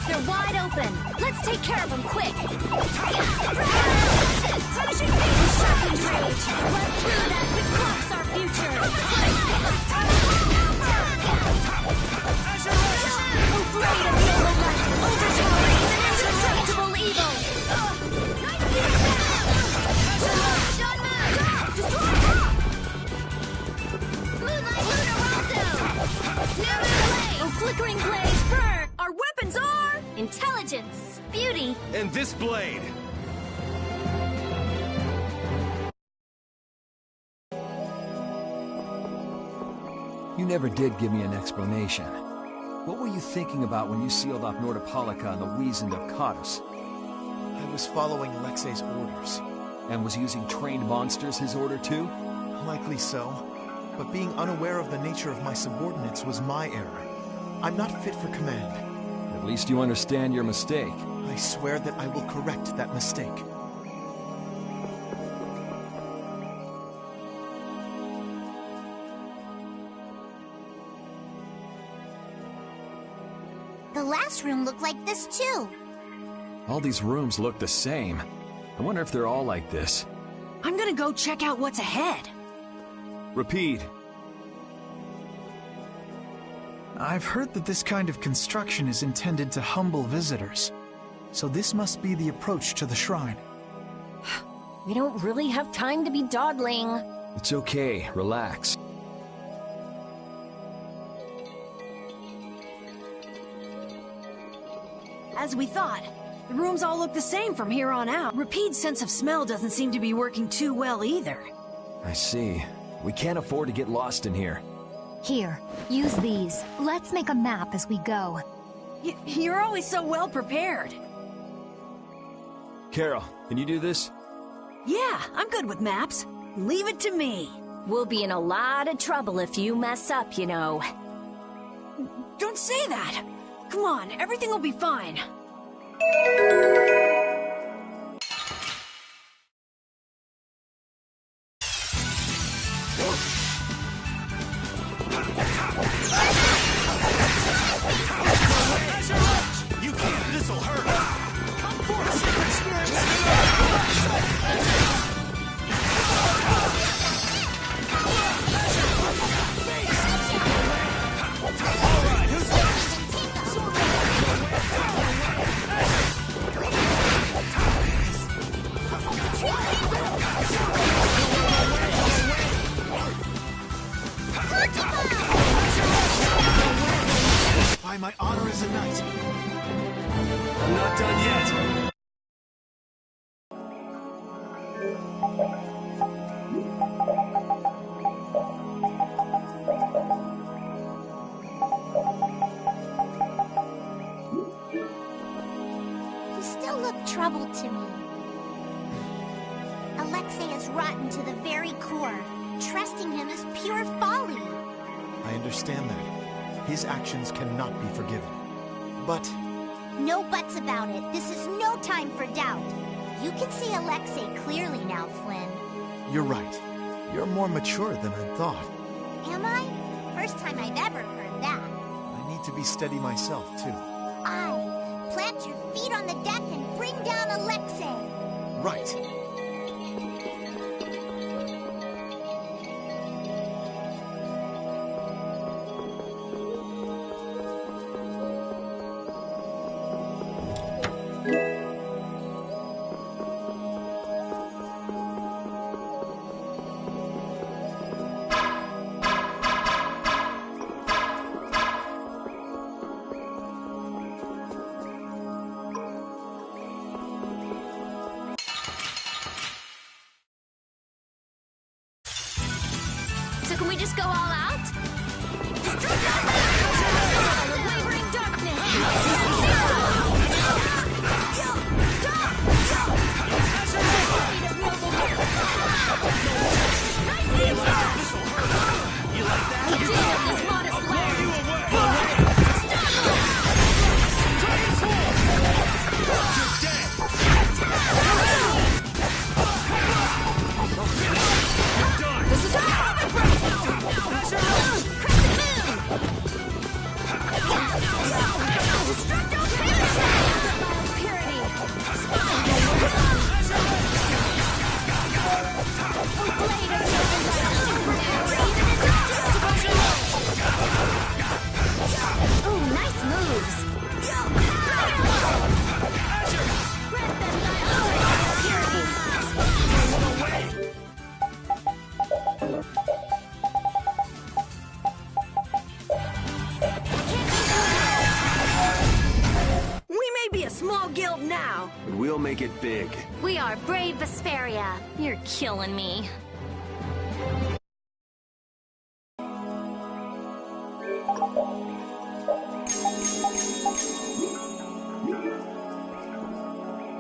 They're wide open. Let's take care of them quick. Punishing things, sharpened rage. Right through that which blocks our future. Oh, blade of noble light, overpowering even indestructible evil. Oh, flickering blaze, burn. Our weapons are Intelligence, beauty, and this blade. You never did give me an explanation. What were you thinking about when you sealed off Nordopolica and the Wiesent of Katus? I was following Alexei's orders. And was using trained monsters his order too? Likely so. But being unaware of the nature of my subordinates was my error. I'm not fit for command. At least you understand your mistake. I swear that I will correct that mistake. The last room looked like this too. All these rooms look the same. I wonder if they're all like this. I'm gonna go check out what's ahead. Repeat. I've heard that this kind of construction is intended to humble visitors. So this must be the approach to the shrine. We don't really have time to be dawdling. It's okay, relax. As we thought, the rooms all look the same from here on out. Repeat's sense of smell doesn't seem to be working too well either. I see. We can't afford to get lost in here. Here, use these. Let's make a map as we go. You're always so well prepared. Carol, can you do this? Yeah, I'm good with maps. Leave it to me. We'll be in a lot of trouble if you mess up, you know. Don't say that. Come on, everything will be fine. You can't. This'll hurt. Come forth, all right, who's next? By my honor as a knight. I'm not done yet. You still look troubled to me. Alexei is rotten to the very core. Trusting him is pure folly. I understand that. His actions cannot be forgiven. But... No buts about it. This is no time for doubt. You can see Alexei clearly now, Flynn. you're right. You're more mature than I thought. Am I? First time I've ever heard that. I need to be steady myself, too. Aye. Plant your feet on the deck and bring down Alexei. Right. So can we just go all out? Wavering You like that? We did at this modest land. You're done. This is our crescent moon. now. But we'll make it big. We are brave Vesperia. You're killing me.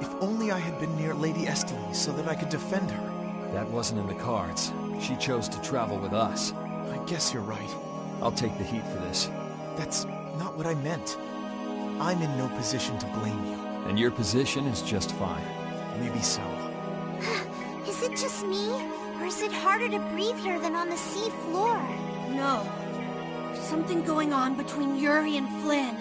If only I had been near Lady Estelle so that I could defend her. That wasn't in the cards. She chose to travel with us. I guess you're right. I'll take the heat for this. That's not what I meant. I'm in no position to blame you. And your position is just fine. Maybe so. Is it just me? Or is it harder to breathe here than on the sea floor? No. There's something going on between Yuri and Flynn.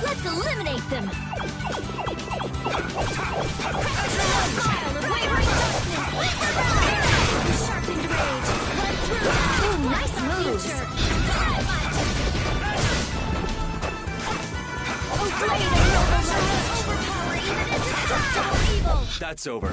Let's eliminate them! Sharpened rage! Right through! Ooh, nice moves! Oh, blade of noble overpower even indestructible evil! That's over.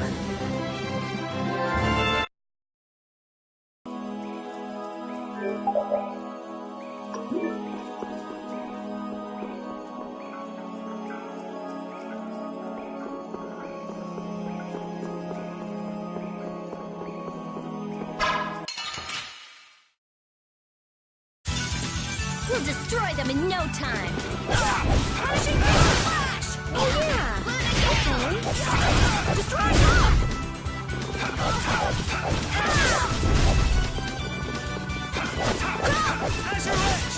We'll destroy them in no time! Punishing flash! Oh yeah! Okay. Destroy them! Azure Edge!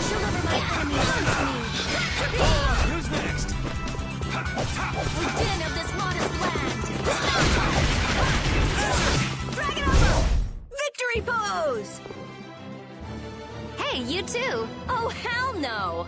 Deliver my enemies unto me! Who's next? Odin of this modest land! Dragon Elbow! Victory pose! Hey, you too! Oh, hell no!